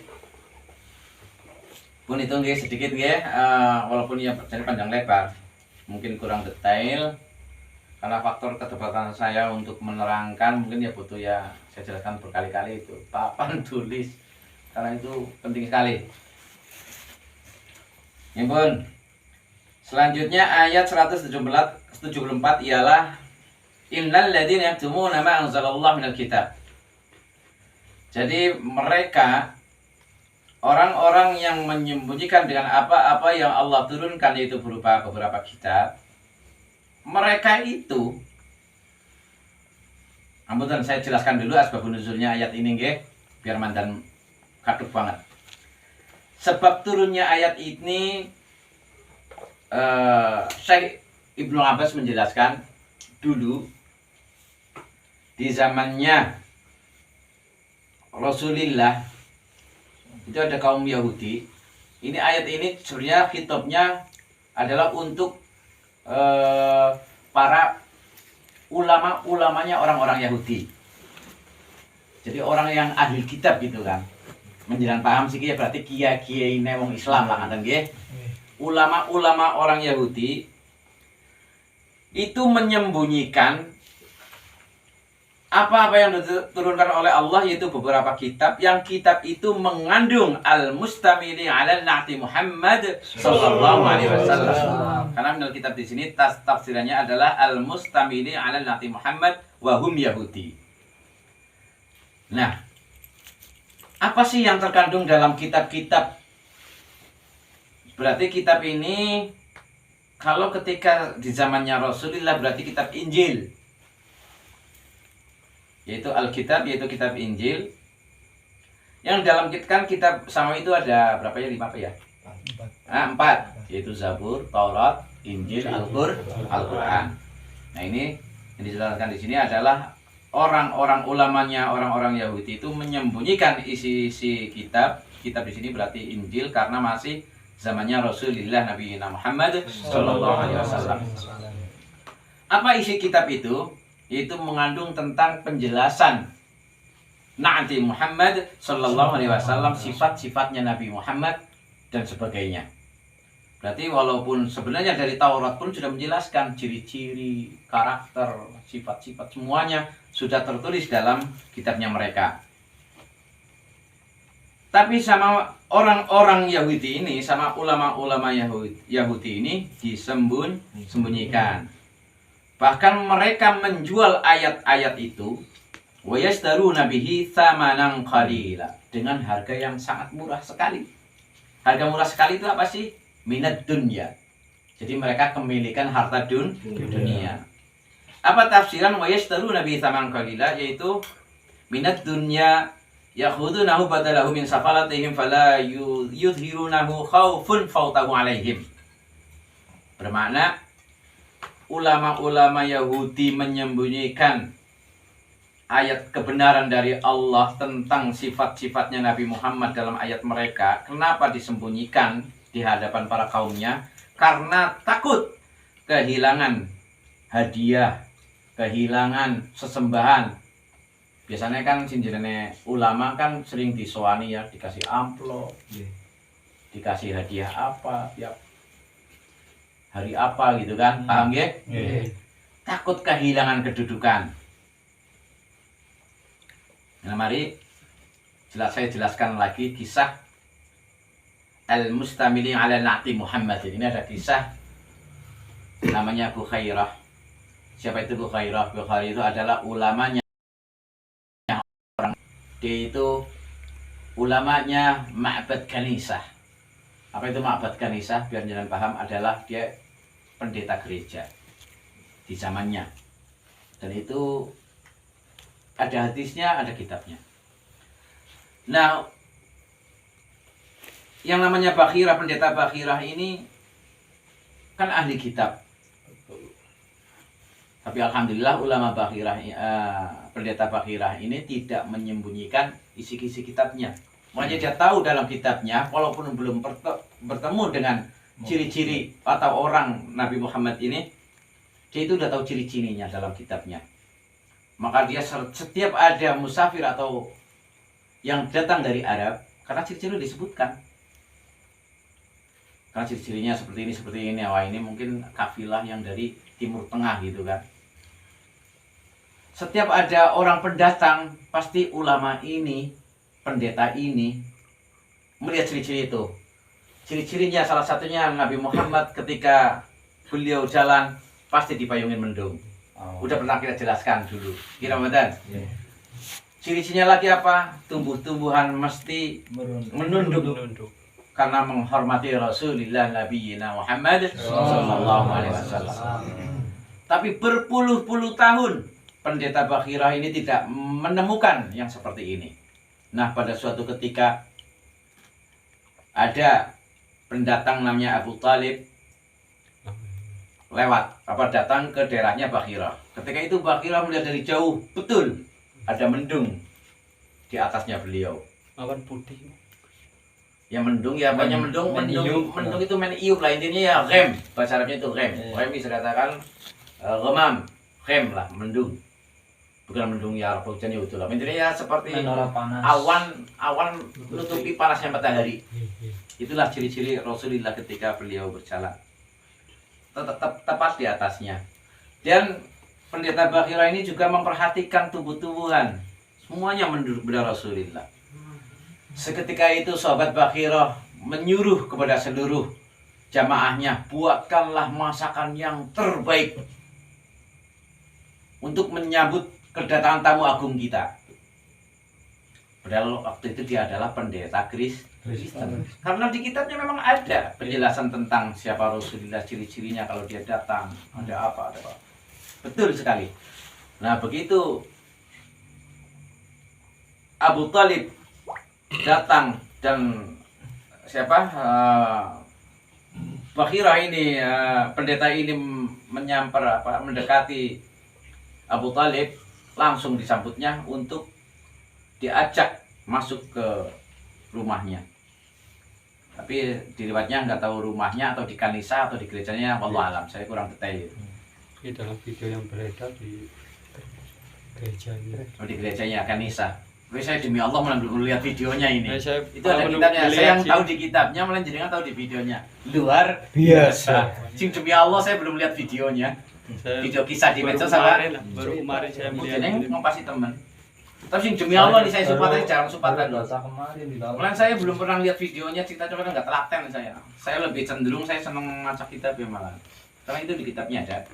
Pun itu nggih sedikit nggih, walaupun ya jadi panjang lebar, mungkin kurang detail karena faktor ketepatan saya untuk menerangkan mungkin ya butuh ya saya jelaskan berkali-kali itu papan tulis karena itu penting sekali. Ya pun. Selanjutnya ayat 174 ialah innal ladzina yaktumuna ma anzalallahu minal kitab. Jadi mereka orang-orang yang menyembunyikan dengan apa-apa yang Allah turunkan, yaitu berupa beberapa kitab. Mereka itu, ampun saya jelaskan dulu asbab nuzulnya ayat ini nggih, biar mandan katuk banget. Sebab turunnya ayat ini Syekh Ibnu Abbas menjelaskan dulu di zamannya Rasulullah itu ada kaum Yahudi. Ini ayat ini sebenarnya khitabnya adalah untuk para ulama-ulamanya orang-orang Yahudi. Jadi orang yang ahli kitab gitu kan. Menjelang paham sih ya berarti kiai-kiai wong Islam lah kan nggih. Ulama-ulama orang Yahudi itu menyembunyikan apa-apa yang diturunkan oleh Allah, yaitu beberapa kitab, yang kitab itu mengandung al-mustamili ala na'ti Muhammad sallallahu alaihi wasallam. Karena menurut kitab di sini tafsirannya adalah al-mustamili ala na'ti Muhammad wa hum Yahudi. Nah, apa sih yang terkandung dalam kitab-kitab? Berarti kitab ini kalau ketika di zamannya Rasulullah berarti kitab Injil, yaitu Alkitab, yaitu kitab Injil. Yang dalam kitab sama itu ada berapa ya? 5 apa ya? 4, yaitu Zabur, Taurat, Injil, Al-Qur'an. Nah, ini yang dijelaskan di sini adalah orang-orang ulamanya orang-orang Yahudi itu menyembunyikan isi kitab. Kitab di sini berarti Injil karena masih zamannya Rasulullah Nabi Muhammad sallallahu alaihi wasallam. Apa isi kitab itu? Yaitu mengandung tentang penjelasan Nabi Muhammad sallallahu alaihi wasallam, sifat-sifatnya Nabi Muhammad dan sebagainya. Berarti walaupun sebenarnya dari Taurat pun sudah menjelaskan ciri-ciri, karakter, sifat-sifat semuanya sudah tertulis dalam kitabnya mereka. Tapi sama orang-orang Yahudi ini, sama ulama-ulama Yahudi ini disembunyikan. Bahkan mereka menjual ayat-ayat itu wa yastaruna bihi tsamanan qalila, dengan harga yang sangat murah sekali. Harga murah sekali itu apa sih? Minad dunya. Jadi mereka kemilikan harta dunia. Apa tafsiran wa yastaruna bihi tsamanan qalila? Yaitu minad dunya yakhudunahu badalahu min safalatihim fala yudhirunahu khaufun fautahu alaihim. Bermakna ulama-ulama Yahudi menyembunyikan ayat kebenaran dari Allah tentang sifat-sifatnya Nabi Muhammad dalam ayat mereka. Kenapa disembunyikan di hadapan para kaumnya? Karena takut kehilangan hadiah, kehilangan sesembahan. Biasanya kan sinjirane ulama kan sering disowani ya, dikasih amplop, dikasih hadiah apa, tiap hari apa gitu kan, paham ya? Takut kehilangan kedudukan. Nah, mari saya jelaskan lagi kisah al-mustamili ala na'ti Muhammad. Ini ada kisah namanya Bukhairah. Siapa itu Bukhairah? Bukhairah itu adalah ulamanya. Dia itu ulamanya Ma'bad Kanisah. Apa itu Ma'bad Kanisah? Biar jangan paham, adalah dia pendeta gereja di zamannya. Dan itu ada hadisnya, ada kitabnya. Nah, yang namanya Bakhirah, pendeta Bakhirah ini kan ahli kitab. Tapi alhamdulillah ulama Bakhirah, pendeta Bakhirah ini tidak menyembunyikan isi-isi kitabnya. Makanya dia tahu dalam kitabnya, walaupun belum bertemu dengan ciri-ciri atau orang Nabi Muhammad ini, dia itu udah tahu ciri-cirinya dalam kitabnya. maka dia setiap ada musafir atau yang datang dari Arab, karena ciri-ciri disebutkan. Karena ciri-cirinya seperti ini, wah ini mungkin kafilah yang dari Timur Tengah gitu kan. Setiap ada orang pendatang, pasti ulama ini, pendeta ini melihat ciri-ciri itu. Ciri-cirinya salah satunya Nabi Muhammad ketika beliau jalan pasti dipayungin mendung. Udah pernah kita jelaskan dulu. Kira Ramadan. Ciri-cirinya lagi apa? Tumbuh-tumbuhan mesti menunduk karena menghormati Rasulullah Nabiyina Muhammad sallallahu alaihi wasallam. Tapi berpuluh-puluh tahun pendeta Bakhirah ini tidak menemukan yang seperti ini. Nah, pada suatu ketika ada pendatang namanya Abu Talib datang ke daerahnya Bakhirah. Ketika itu Bakhirah melihat dari jauh, betul ada mendung di atasnya beliau. Awan putih. Ya mendung ya, banyak mendung itu iup lah, intinya ya rem, bahasa Arabnya itu rem. Rem bisa katakan remam, rem lah, mendung. Bukan mendung ya hujan ya lah. Intinya ya seperti awan menutupi panasnya matahari. Itulah ciri-ciri Rasulullah ketika beliau berjalan. Tepat di atasnya. Dan pendeta Bakhirah ini juga memperhatikan tumbuh-tumbuhan. Semuanya menduduk pada Rasulullah. Seketika itu sahabat Bakhirah menyuruh kepada seluruh jamaahnya, buatkanlah masakan yang terbaik untuk menyambut kedatangan tamu agung kita. Padahal waktu itu dia adalah pendeta Kristen. Karena di kitabnya memang ada penjelasan tentang siapa Rasulullah, ciri-cirinya kalau dia datang, ada apa. Betul sekali. Nah, begitu Abu Talib datang dan Bakhirah ini, pendeta ini mendekati Abu Talib, langsung disambutnya untuk diajak masuk ke rumahnya. Tapi di riwayatnya nggak tahu rumahnya atau di kanisa atau di gerejanya, wallahu alam, saya kurang detail. Ini dalam video yang beredar di gerejanya. Oh, di gerejanya kanisa. Tapi saya demi Allah malah belum lihat videonya ini. Itu ada belum kitabnya. Saya yang sih. tahu di kitabnya, malah jenengan tahu di videonya. Luar biasa. Sing demi Allah saya belum lihat videonya. Video kisah di medsos sama. Baru kemarin saya melihat. Jeneng ngopasi teman. Tapi sing demi Allah nih saya supatan jarang supatan. Malah saya belum pernah lihat videonya, cerita coba nggak telaten saya. Saya lebih cenderung saya seneng maca kitab ya malah. Karena itu di kitabnya ada.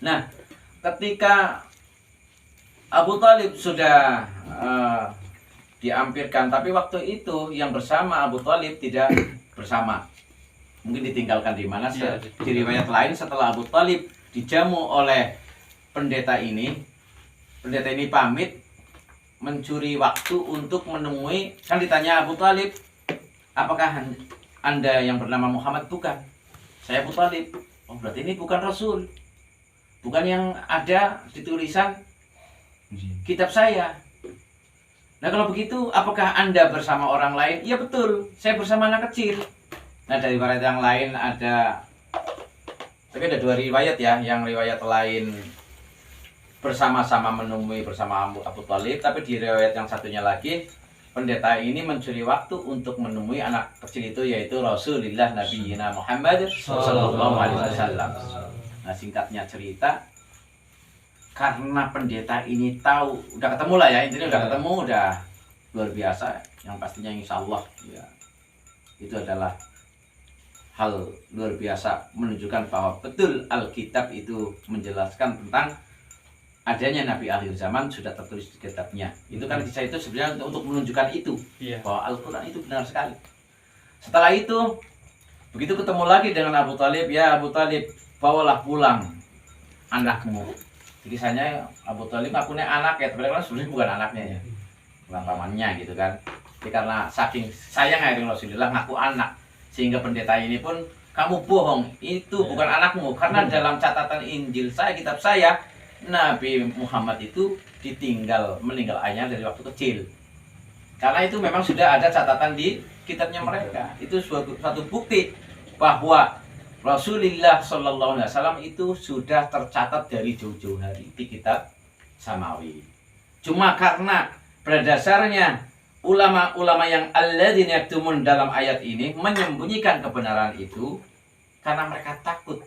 Nah, ketika Abu Talib sudah diampirkan, tapi waktu itu yang bersama Abu Talib tidak bersama. Mungkin ditinggalkan di mana? Di riwayat lain setelah Abu Talib dijamu oleh pendeta ini pamit mencuri waktu untuk menemui, kan ditanya Abu Talib, apakah Anda yang bernama Muhammad? Bukan, saya Abu Talib. Oh, berarti ini bukan Rasul, bukan yang ada di tulisan kitab saya. Nah, kalau begitu apakah Anda bersama orang lain? Iya betul, saya bersama anak kecil. Nah, dari riwayat yang lain tapi ada dua riwayat ya. Yang riwayat lain bersama-sama menemui bersama Abu Talib, tapi di riwayat yang satunya lagi pendeta ini mencuri waktu untuk menemui anak kecil itu, yaitu Rasulullah Nabiyina Muhammad sallallahu alaihi wasallam. Nah, singkatnya cerita, karena pendeta ini tahu, udah ketemu lah ya, intinya udah ketemu, udah luar biasa. Yang pastinya insya Allah ya, itu adalah hal luar biasa, menunjukkan bahwa betul Alkitab itu menjelaskan tentang adanya Nabi akhir zaman, sudah tertulis di kitabnya. Itu kan kisah itu sebenarnya untuk menunjukkan itu, bahwa Al-Quran itu benar sekali. Setelah itu, begitu ketemu lagi dengan Abu Talib, ya Abu Talib, bawalah pulang anakmu. Jadi saya Abu Talib ngakunya anak ya, tapi kan sebenarnya bukan anaknya ya, bukan pamannya gitu kan. Jadi karena saking sayang ya dengan Rasulullah, ngaku anak, sehingga pendeta ini pun, kamu bohong, itu bukan anakmu, karena dalam catatan Injil saya, kitab saya, Nabi Muhammad itu meninggal ayahnya dari waktu kecil. Karena itu memang sudah ada catatan di kitabnya mereka. Itu suatu bukti bahwa Rasulullah Shallallahu Alaihi Wasallam itu sudah tercatat dari jauh-jauh hari di kitab samawi. Cuma karena pada dasarnya ulama-ulama yang alladzina yaktumun dalam ayat ini menyembunyikan kebenaran itu karena mereka takut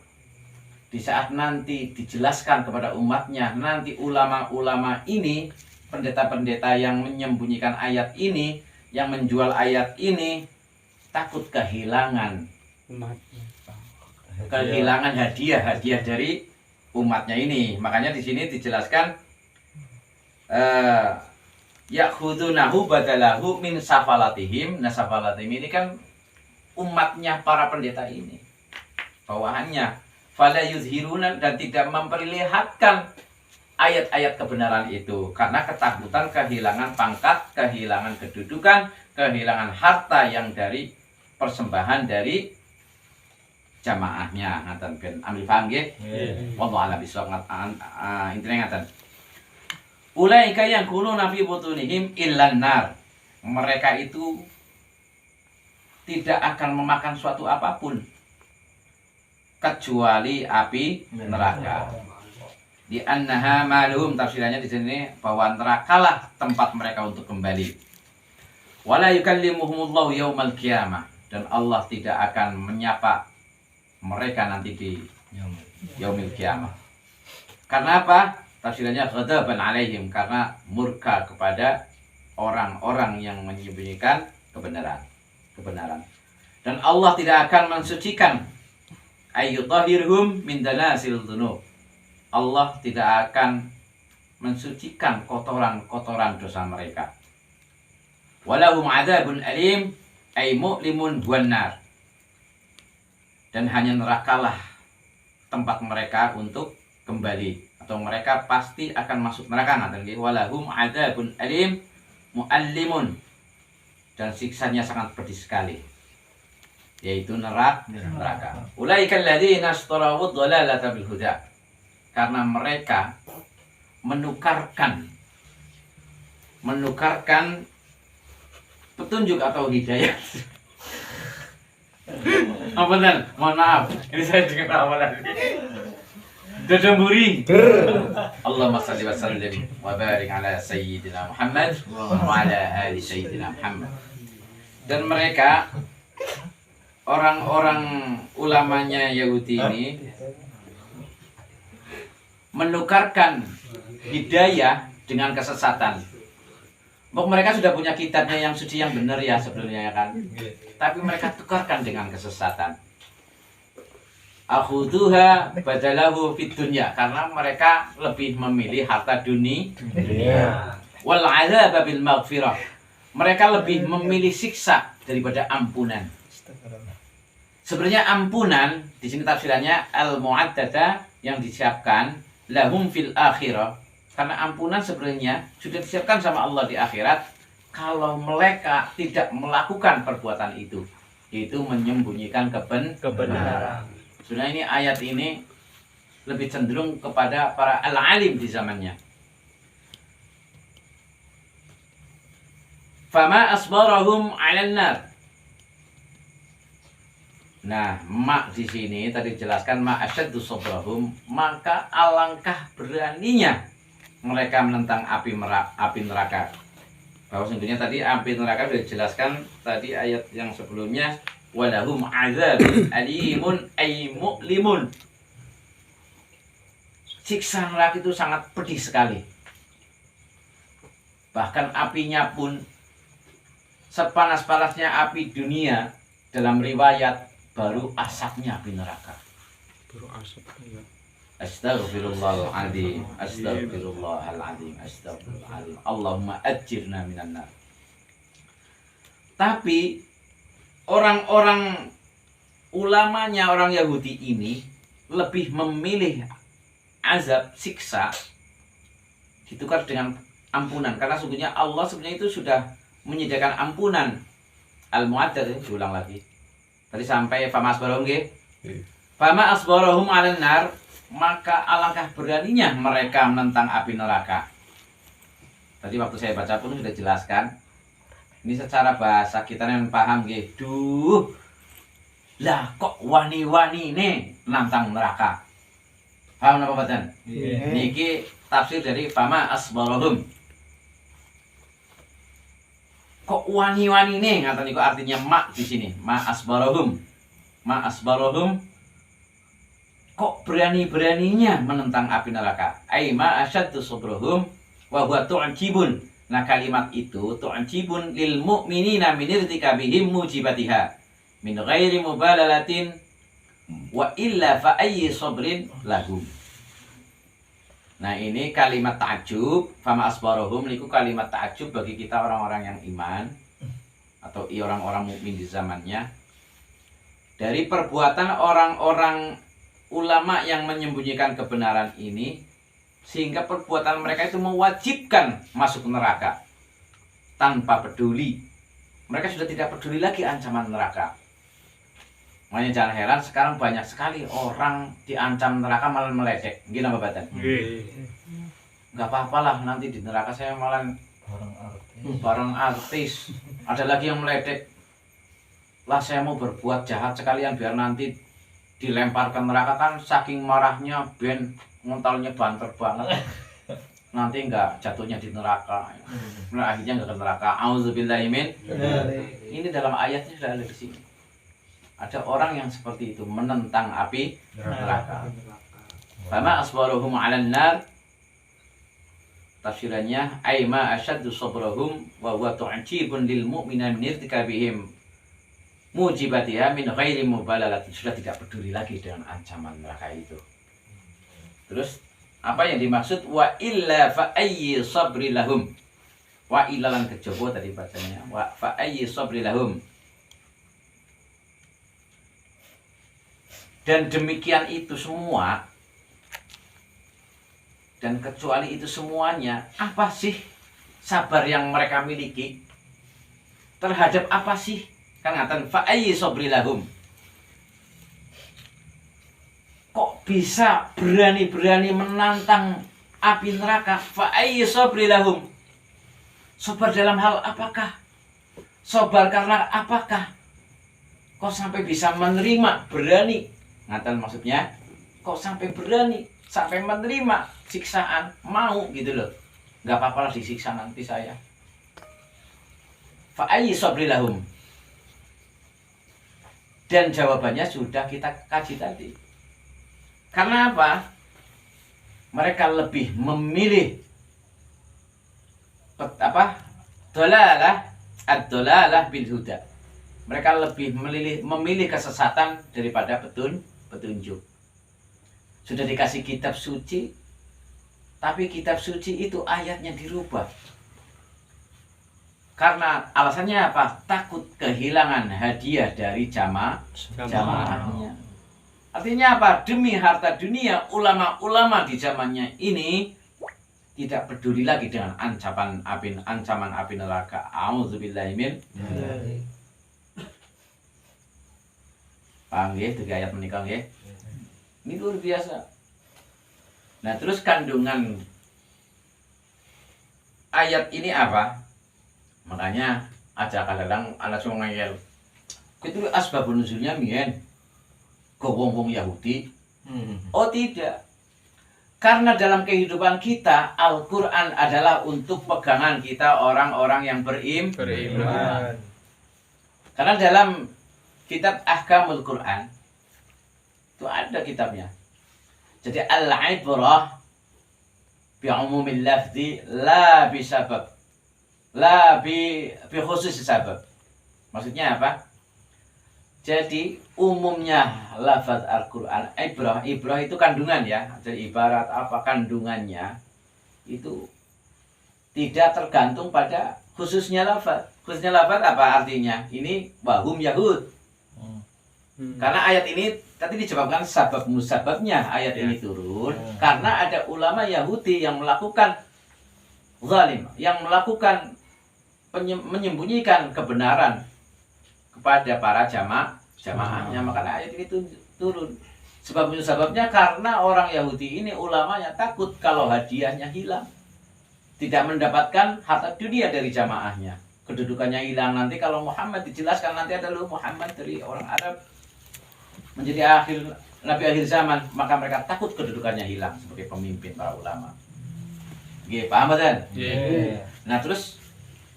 di saat nanti dijelaskan kepada umatnya, nanti ulama-ulama ini, pendeta-pendeta yang menyembunyikan ayat ini, yang menjual ayat ini, takut kehilangan hadiah dari umatnya ini. Makanya di sini dijelaskan yakhudunahu badalahu min safalatihim. Nah, safalatihim ini kan umatnya para pendeta ini, bawahannya. Fala yuzhiruna, dan tidak memperlihatkan ayat-ayat kebenaran itu karena ketakutan kehilangan pangkat, kehilangan kedudukan, kehilangan harta yang dari persembahan dari jamaahnya. Ngaten ben ambil paham nggih? Wallahu a'lam bishawab. Intine ngaten. Ulaika yang kuluna fi butunihim illan nar. Mereka itu tidak akan memakan suatu apapun kecuali api neraka. Di annaha malhum, tafsirannya di sini bahwa nerakalah tempat mereka untuk kembali. Wala yukallimuhumullahu yaumal qiyamah, dan Allah tidak akan menyapa mereka nanti di yaumil qiyamah. Karena apa? Tafsirannya ghadaban alaihim, karena murka kepada orang-orang yang menyembunyikan kebenaran. Dan Allah tidak akan mensucikan ayyutahhirhum min danasil dzunub. Allah tidak akan mensucikan kotoran-kotoran dosa mereka. Walahum adzabun alim ay mu'limun buannar. Dan hanya nerakalah tempat mereka untuk kembali, atau mereka pasti akan masuk neraka. Ngaten nggih, walahum adzabun alim muallimun, dan siksanya sangat pedih sekali, yaitu neraka. Ulaikal ladzina ishtarawu dhalalata bil huda. Karena mereka menukarkan petunjuk atau hidayah. Apa dan? Mohon maaf, ini saya dengar awalan. Dadamburi. Allahumma shalli wa sallim wa barik ala sayyidina Muhammad wa ala ali sayyidina Muhammad. Dan mereka, orang-orang ulamanya Yahudi ini, menukarkan hidayah dengan kesesatan. Mereka sudah punya kitabnya yang suci, yang benar ya sebenarnya, ya kan? Tapi mereka tukarkan dengan kesesatan. Akhuduha badalahu fid dunya, karena mereka lebih memilih harta dunia. Wal adzab bil maghfirah. Mereka lebih memilih siksa daripada ampunan. Sebenarnya ampunan di sini tafsirannya al-mu'addada, yang disiapkan lahum fil akhirah, karena ampunan sebenarnya sudah disiapkan sama Allah di akhirat kalau mereka tidak melakukan perbuatan itu, yaitu menyembunyikan kebenaran. Sebenarnya ini ayat ini lebih cenderung kepada para al-alim di zamannya. Fama asbarahum 'alan nar. Nah, mak di sini tadi dijelaskan ma asyaddu sabrahum, maka alangkah beraninya mereka menentang api neraka. Bahwa sesungguhnya tadi api neraka sudah dijelaskan tadi ayat yang sebelumnya, walahum adzabun alimun ay mu'limun. Siksa neraka itu sangat pedih sekali. Bahkan apinya pun sepanas-panasnya api dunia, dalam riwayat baru asapnya api neraka. Baru asapnya ya. Astaghfirullahaladzim, astaghfirullahaladzim, astaghfirullahaladzim. Allahumma ajirna minan nar. Tapi orang-orang ulamanya orang Yahudi ini lebih memilih azab, siksa ditukar dengan ampunan, karena sungguhnya Allah sebenarnya itu sudah menyediakan ampunan. Al-Mu'addad, diulang lagi. Tadi sampai fama asbarahum nggih. Fama asbarahum 'alan nar, maka alangkah beraninya mereka menentang api neraka. Tadi waktu saya baca pun sudah jelaskan. Ini secara bahasa kita yang paham nggih. Duh. Lah kok wani-wani nih nantang neraka. Paham napa mboten? Niki tafsir dari fama asbarahum. Kok wani-wani nih ngaten niku artinya ma di sini. Ma asbarahum. Ma asbarahum. Kok berani-beraninya menentang api neraka? Ai ma asyaddu sabrahum wa huwa tu'jibun. Nah, kalimat itu tu'jibun lil mu'minina min irtikabihim mujibatiha min ghairi mubalalatin wa illa fa ayyi sabrin lahum. Nah, ini kalimat ta'jub, fama asbarahum niku kalimat ta'jub bagi kita orang-orang yang iman atau orang-orang mukmin di zamannya. Dari perbuatan orang-orang ulama yang menyembunyikan kebenaran ini, sehingga perbuatan mereka itu mewajibkan masuk neraka tanpa peduli. Mereka sudah tidak peduli lagi ancaman neraka. Makanya jangan heran sekarang banyak sekali orang diancam neraka malah meledek. Gini apa Badan? Nggak apa-apalah, nanti di neraka saya malah bareng artis. Ada lagi yang meledek. Lah saya mau berbuat jahat sekalian biar nanti dilempar ke neraka, kan saking marahnya ben ngontalnya banter banget. Nanti nggak jatuhnya di neraka. Nah, akhirnya nggak ke neraka. Auzubillahi min. Ini dalam ayatnya sudah ada di sini. Ada orang yang seperti itu menentang api neraka. Fama asbaruhum 'alan nar. Tafsirannya ay ma asyaddu sabrahum wa huwa tu'jibun lil mu'mina min irtikabihim mujibatiha min ghairi mubalalatin. Sudah tidak peduli lagi dengan ancaman neraka itu. Terus apa yang dimaksud wa illa fa ayyi sabri lahum. Wa illa lan kejaba tadi bacanya. Wa fa ayyi sabri lahum. Dan demikian itu semua, dan kecuali itu semuanya, apa sih sabar yang mereka miliki? Terhadap apa sih? Kan ngatain fa'ayyi sabri lahum. Kok bisa berani-berani menantang api neraka? Fa'ayyi sabri lahum. Sabar dalam hal apakah? Sabar karena apakah? Kok sampai bisa menerima, berani? Ngatain maksudnya, kok sampai berani, sampai menerima siksaan, mau gitu loh. Gak apa-apa lah disiksa nanti saya. Fa'ayyi sabri lahum. Dan jawabannya sudah kita kaji tadi. Karena apa? Mereka lebih memilih dolalah ad-dolalah bil huda. Mereka lebih memilih kesesatan daripada petunjuk. Sudah dikasih kitab suci, tapi kitab suci itu ayatnya dirubah. Karena alasannya apa? Takut kehilangan hadiah dari jamaahnya. Artinya apa? Demi harta dunia, ulama-ulama di zamannya ini tidak peduli lagi dengan ancaman api neraka. Auzubillahi min. Paham ya, tiga ayat menikah ya. Ini luar biasa. Nah, terus kandungan ayat ini apa? Makanya aja kadang anak sungai ngeyel. Itu asbabun nuzulnya mien. Ke wong-wong Yahudi. Oh tidak. Karena dalam kehidupan kita Al-Quran adalah untuk pegangan kita orang-orang yang beriman. Karena dalam kitab Ahkamul Quran itu ada kitabnya. Jadi al-ibrah bi umumil lafzi la bi sabab. La bi khusus sabab. Maksudnya apa? Jadi umumnya lafaz Al-Quran, ibrah itu kandungan ya. Jadi ibarat apa kandungannya itu tidak tergantung pada khususnya lafaz. Khususnya lafaz apa artinya? Ini wahum Yahud. Karena ayat ini tadi disebabkan sabab musababnya ayat ini turun karena ada ulama Yahudi yang melakukan zalim, yang melakukan menyembunyikan kebenaran kepada para jamaahnya. Makanya ayat ini turun. Sebab musababnya karena orang Yahudi ini ulamanya takut kalau hadiahnya hilang, tidak mendapatkan harta dunia dari jamaahnya, kedudukannya hilang. Nanti kalau Muhammad dijelaskan nanti ada lu Muhammad dari orang Arab menjadi nabi akhir zaman, maka mereka takut kedudukannya hilang sebagai pemimpin para ulama. Nggih, paham mboten? Nggih. Nah, terus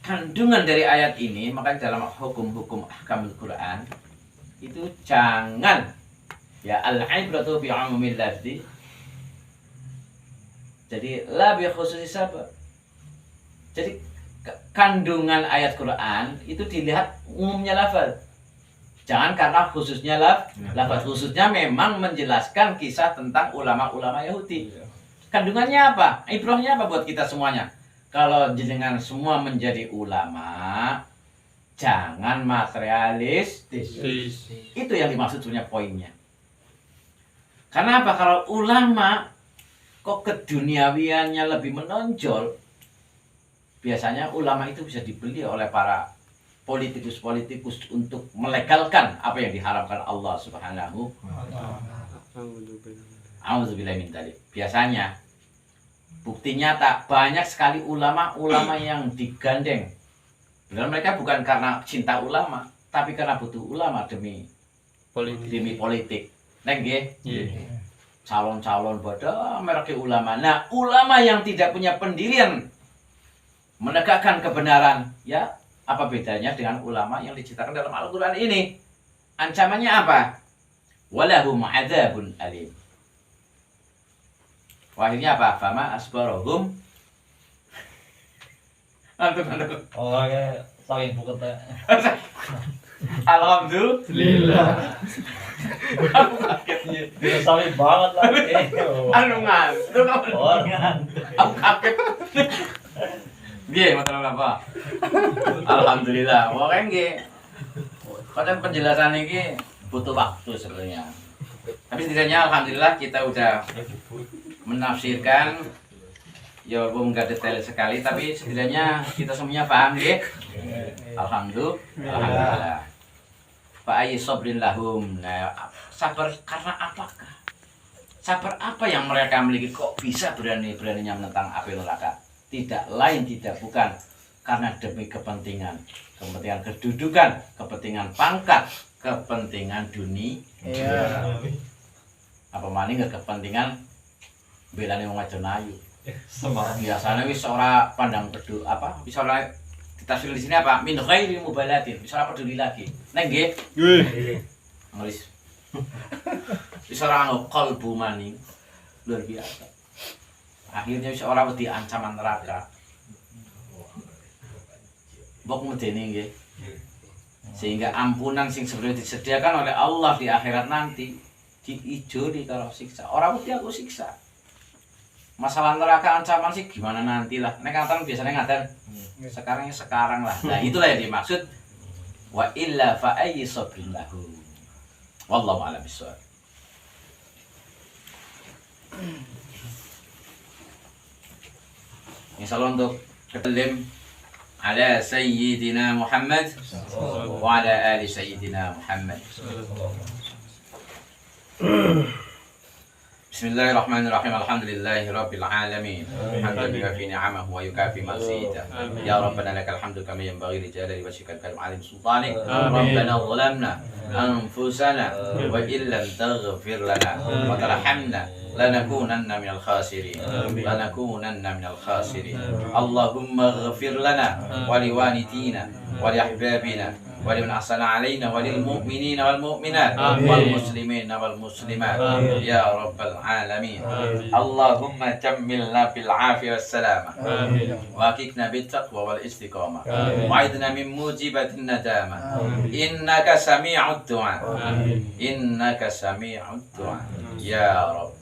kandungan dari ayat ini, maka dalam hukum-hukum ahkamul Quran itu jangan ya al-ibratu bi umumil lafzi. Jadi la bi khususi sabab. Jadi kandungan ayat Quran itu dilihat umumnya lafaz. Jangan karena khususnya lafaz. Khususnya memang menjelaskan kisah tentang ulama-ulama Yahudi. Kandungannya apa? Ibrahnya apa buat kita semuanya? Kalau jenengan semua menjadi ulama, jangan materialistis. Itu yang dimaksud sebenarnya poinnya. Karena apa? Kalau ulama kok keduniawiannya lebih menonjol, biasanya ulama itu bisa dibeli oleh para politikus-politikus untuk melegalkan apa yang diharamkan Allah Subhanahu. Auzubillahi min dzalik. Biasanya bukti nyata banyak sekali ulama-ulama yang digandeng. Benar mereka bukan karena cinta ulama, tapi karena butuh ulama demi politik. Neng nggih. Calon-calon pada mereka ulama. Nah, ulama yang tidak punya pendirian menegakkan kebenaran, ya apa bedanya dengan ulama yang diceritakan dalam Al-Quran ini? Ancamannya apa? Walahum adzabun alim. Akhirnya apa? Fama asbarahum. Antuk. Orangnya saking buket. Alhamdulillah. Aku kagetnya. Dia saking banget lah. Anu ngantuk. Orang. Aku kaget. Nggih, masalah apa? Alhamdulillah. Pokoknya nggih. Kadang penjelasan ini butuh waktu sebenarnya. Tapi setidaknya alhamdulillah kita udah menafsirkan, ya walaupun nggak detail sekali, tapi setidaknya kita semuanya paham nggih. Alhamdulillah. Fa ayyi sabrin lahum. Nah, sabar karena apakah? Sabar apa yang mereka miliki kok bisa berani-beraninya menentang api neraka? Tidak lain tidak bukan karena demi kepentingan kedudukan, kepentingan pangkat, kepentingan dunia. Apa maning kepentingan belane wong wadon ayu. Biasanya wis ora pandang peduli apa, bisa ora ditafsir di sini apa? Min ghairi mubalatin, bisa ora peduli lagi. Neng nggih. Nggih. Nulis. Bisa ora qalbu maning. Luar biasa. Akhirnya bisa ora wedi ancaman neraka. Mbok medeni nggih. Sehingga ampunan sing sebenarnya disediakan oleh Allah di akhirat nanti diijoli karo siksa. Ora wedi aku siksa. Masalah neraka ancaman sih gimana nanti lah. Nek ngaten biasanya ngaten. Sekarang lah. Nah, itulah yang dimaksud wa illa fa ayyi sabrin lahu. Wallahu a'lam bishawab. Insyaallah untuk ketelim ala sayyidina Muhammad wa ala ali sayyidina Muhammad. Bismillahirrahmanirrahim. Alhamdulillahi rabbil alamin. Hamdan yuwafi ni'amahu wa yukafi mazida. Ya Rabbana lakal hamdu kama yanbaghi li jalali wajhikal karim alim sultanik. Rabbana zalamna anfusana wa illam taghfir lana wa tarhamna lanakunanna minal khasirin. Allahumma ighfir lana wa liwalidina wa liahbabina wa liman ahsana alaina wa lil mu'minina wal mu'minat wal muslimina wal muslimat ya rabbal alamin. Allahumma jammilna bil afiyah was salamah wa akikna bit taqwa wal istiqamah wa aidna min mujibatin nadamah innaka sami'ud du'a ya rabb.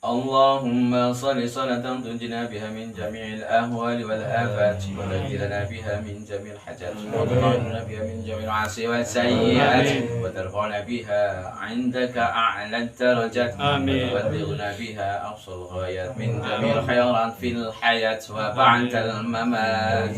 اللهم صل صلاة تنجينا بها من جميع الأهوال والآفات وتنجلنا بها من جميع الحاجات وتطهرنا بها من جميع المعاصي والسيئات وترفعنا بها عندك أعلى الدرجات وتبلغنا بها أقصى الغايات من جميع الخيرات في الحياة وبعد الممات.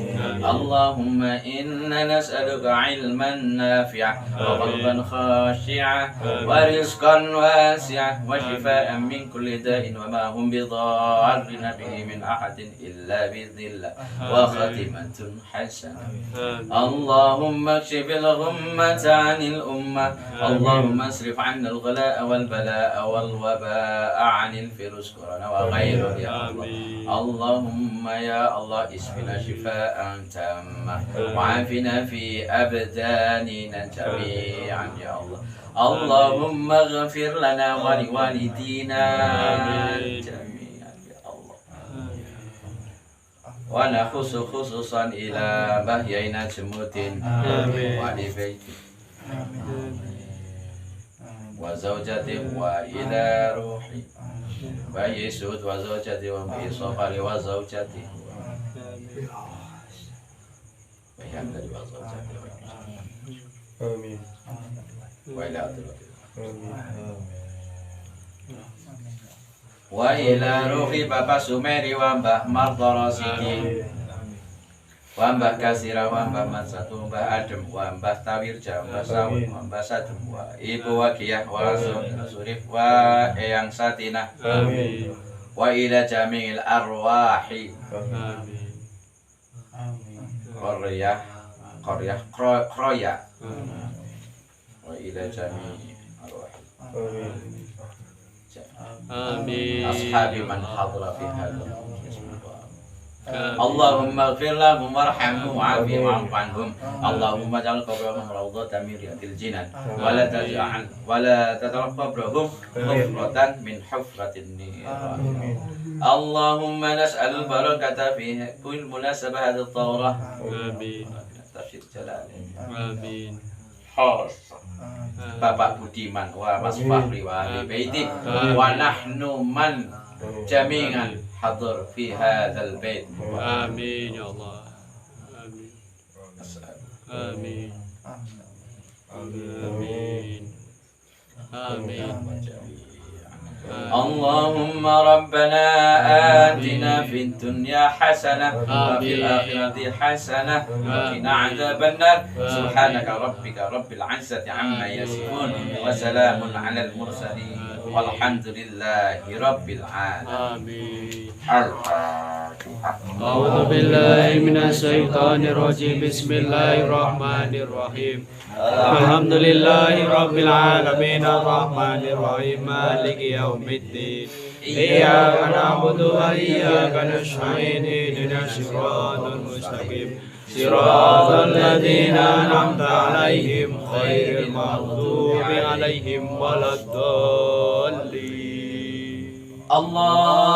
اللهم إنا نسألك علما نافعا وقلبا خاشعا ورزقا واسعا وشفاء من كل داء وما هم بضارين به من أحد إلا بإذن الله وخاتمة حسنة. اللهم اكشف الغمة عن الأمة. اللهم اصرف عنا الغلاء والبلاء والوباء عن الفيروس كورونا وغيره يا الله. اللهم يا الله اشفنا شفاء تاما وعافنا في أبداننا جميعا يا الله. اللهم اغفر لنا ولوالدينا جميعا يا الله. ونخص خصوصا إلى بهينا جمود وآل بيته وزوجته وإلى روحي ويسود وزوجته وأبي صفر وزوجته ويحمد وزوجته آمين وإلى وإلى روحي Bapak Sumeri wa Mbah Martoro Siki wa Mbah Kasira wa Mbah Mansatu Mbah Adem wa Mbah Tawirja Mbah Sawun wa Mbah Sadum wa Ibu Wakiyah wa Surif wa Eyang Satinah wa ila jami'il arwahi Kroya wa ila jami'il arwahi آمين أصحاب من حضر في هذا اللهم اغفر لهم وارحمهم وعافهم واعف عنهم. اللهم اجعل قبرهم روضة من رياض الجنان ولا تجعل قبرهم حفرة من حفرة النيران. اللهم نسأل البركة في كل مناسبة هذه الطهرة. آمين تفسير جلال آمين Bapak Budiman wa Mas Fahri wa ahli baiti wa nahnu man jami'an hadir fi hadzal bait. آمين يا الله آمين آمين آمين اللهم ربنا آتنا في الدنيا حسنة وفي الآخرة حسنة وقنا عذاب النار. سبحانك ربك رب العزة عما يصفون وسلام على المرسلين والحمد لله رب العالمين. أعوذ بالله من الشيطان الرجيم. بسم الله الرحمن الرحيم. الحمد لله رب العالمين الرحمن الرحيم مالك يوم الدين. إياك نعبد وإياك نستعين اهدنا الصراط المستقيم صراط الذين أنعمت عليهم غير المغضوب عليهم ولا الضالين. الله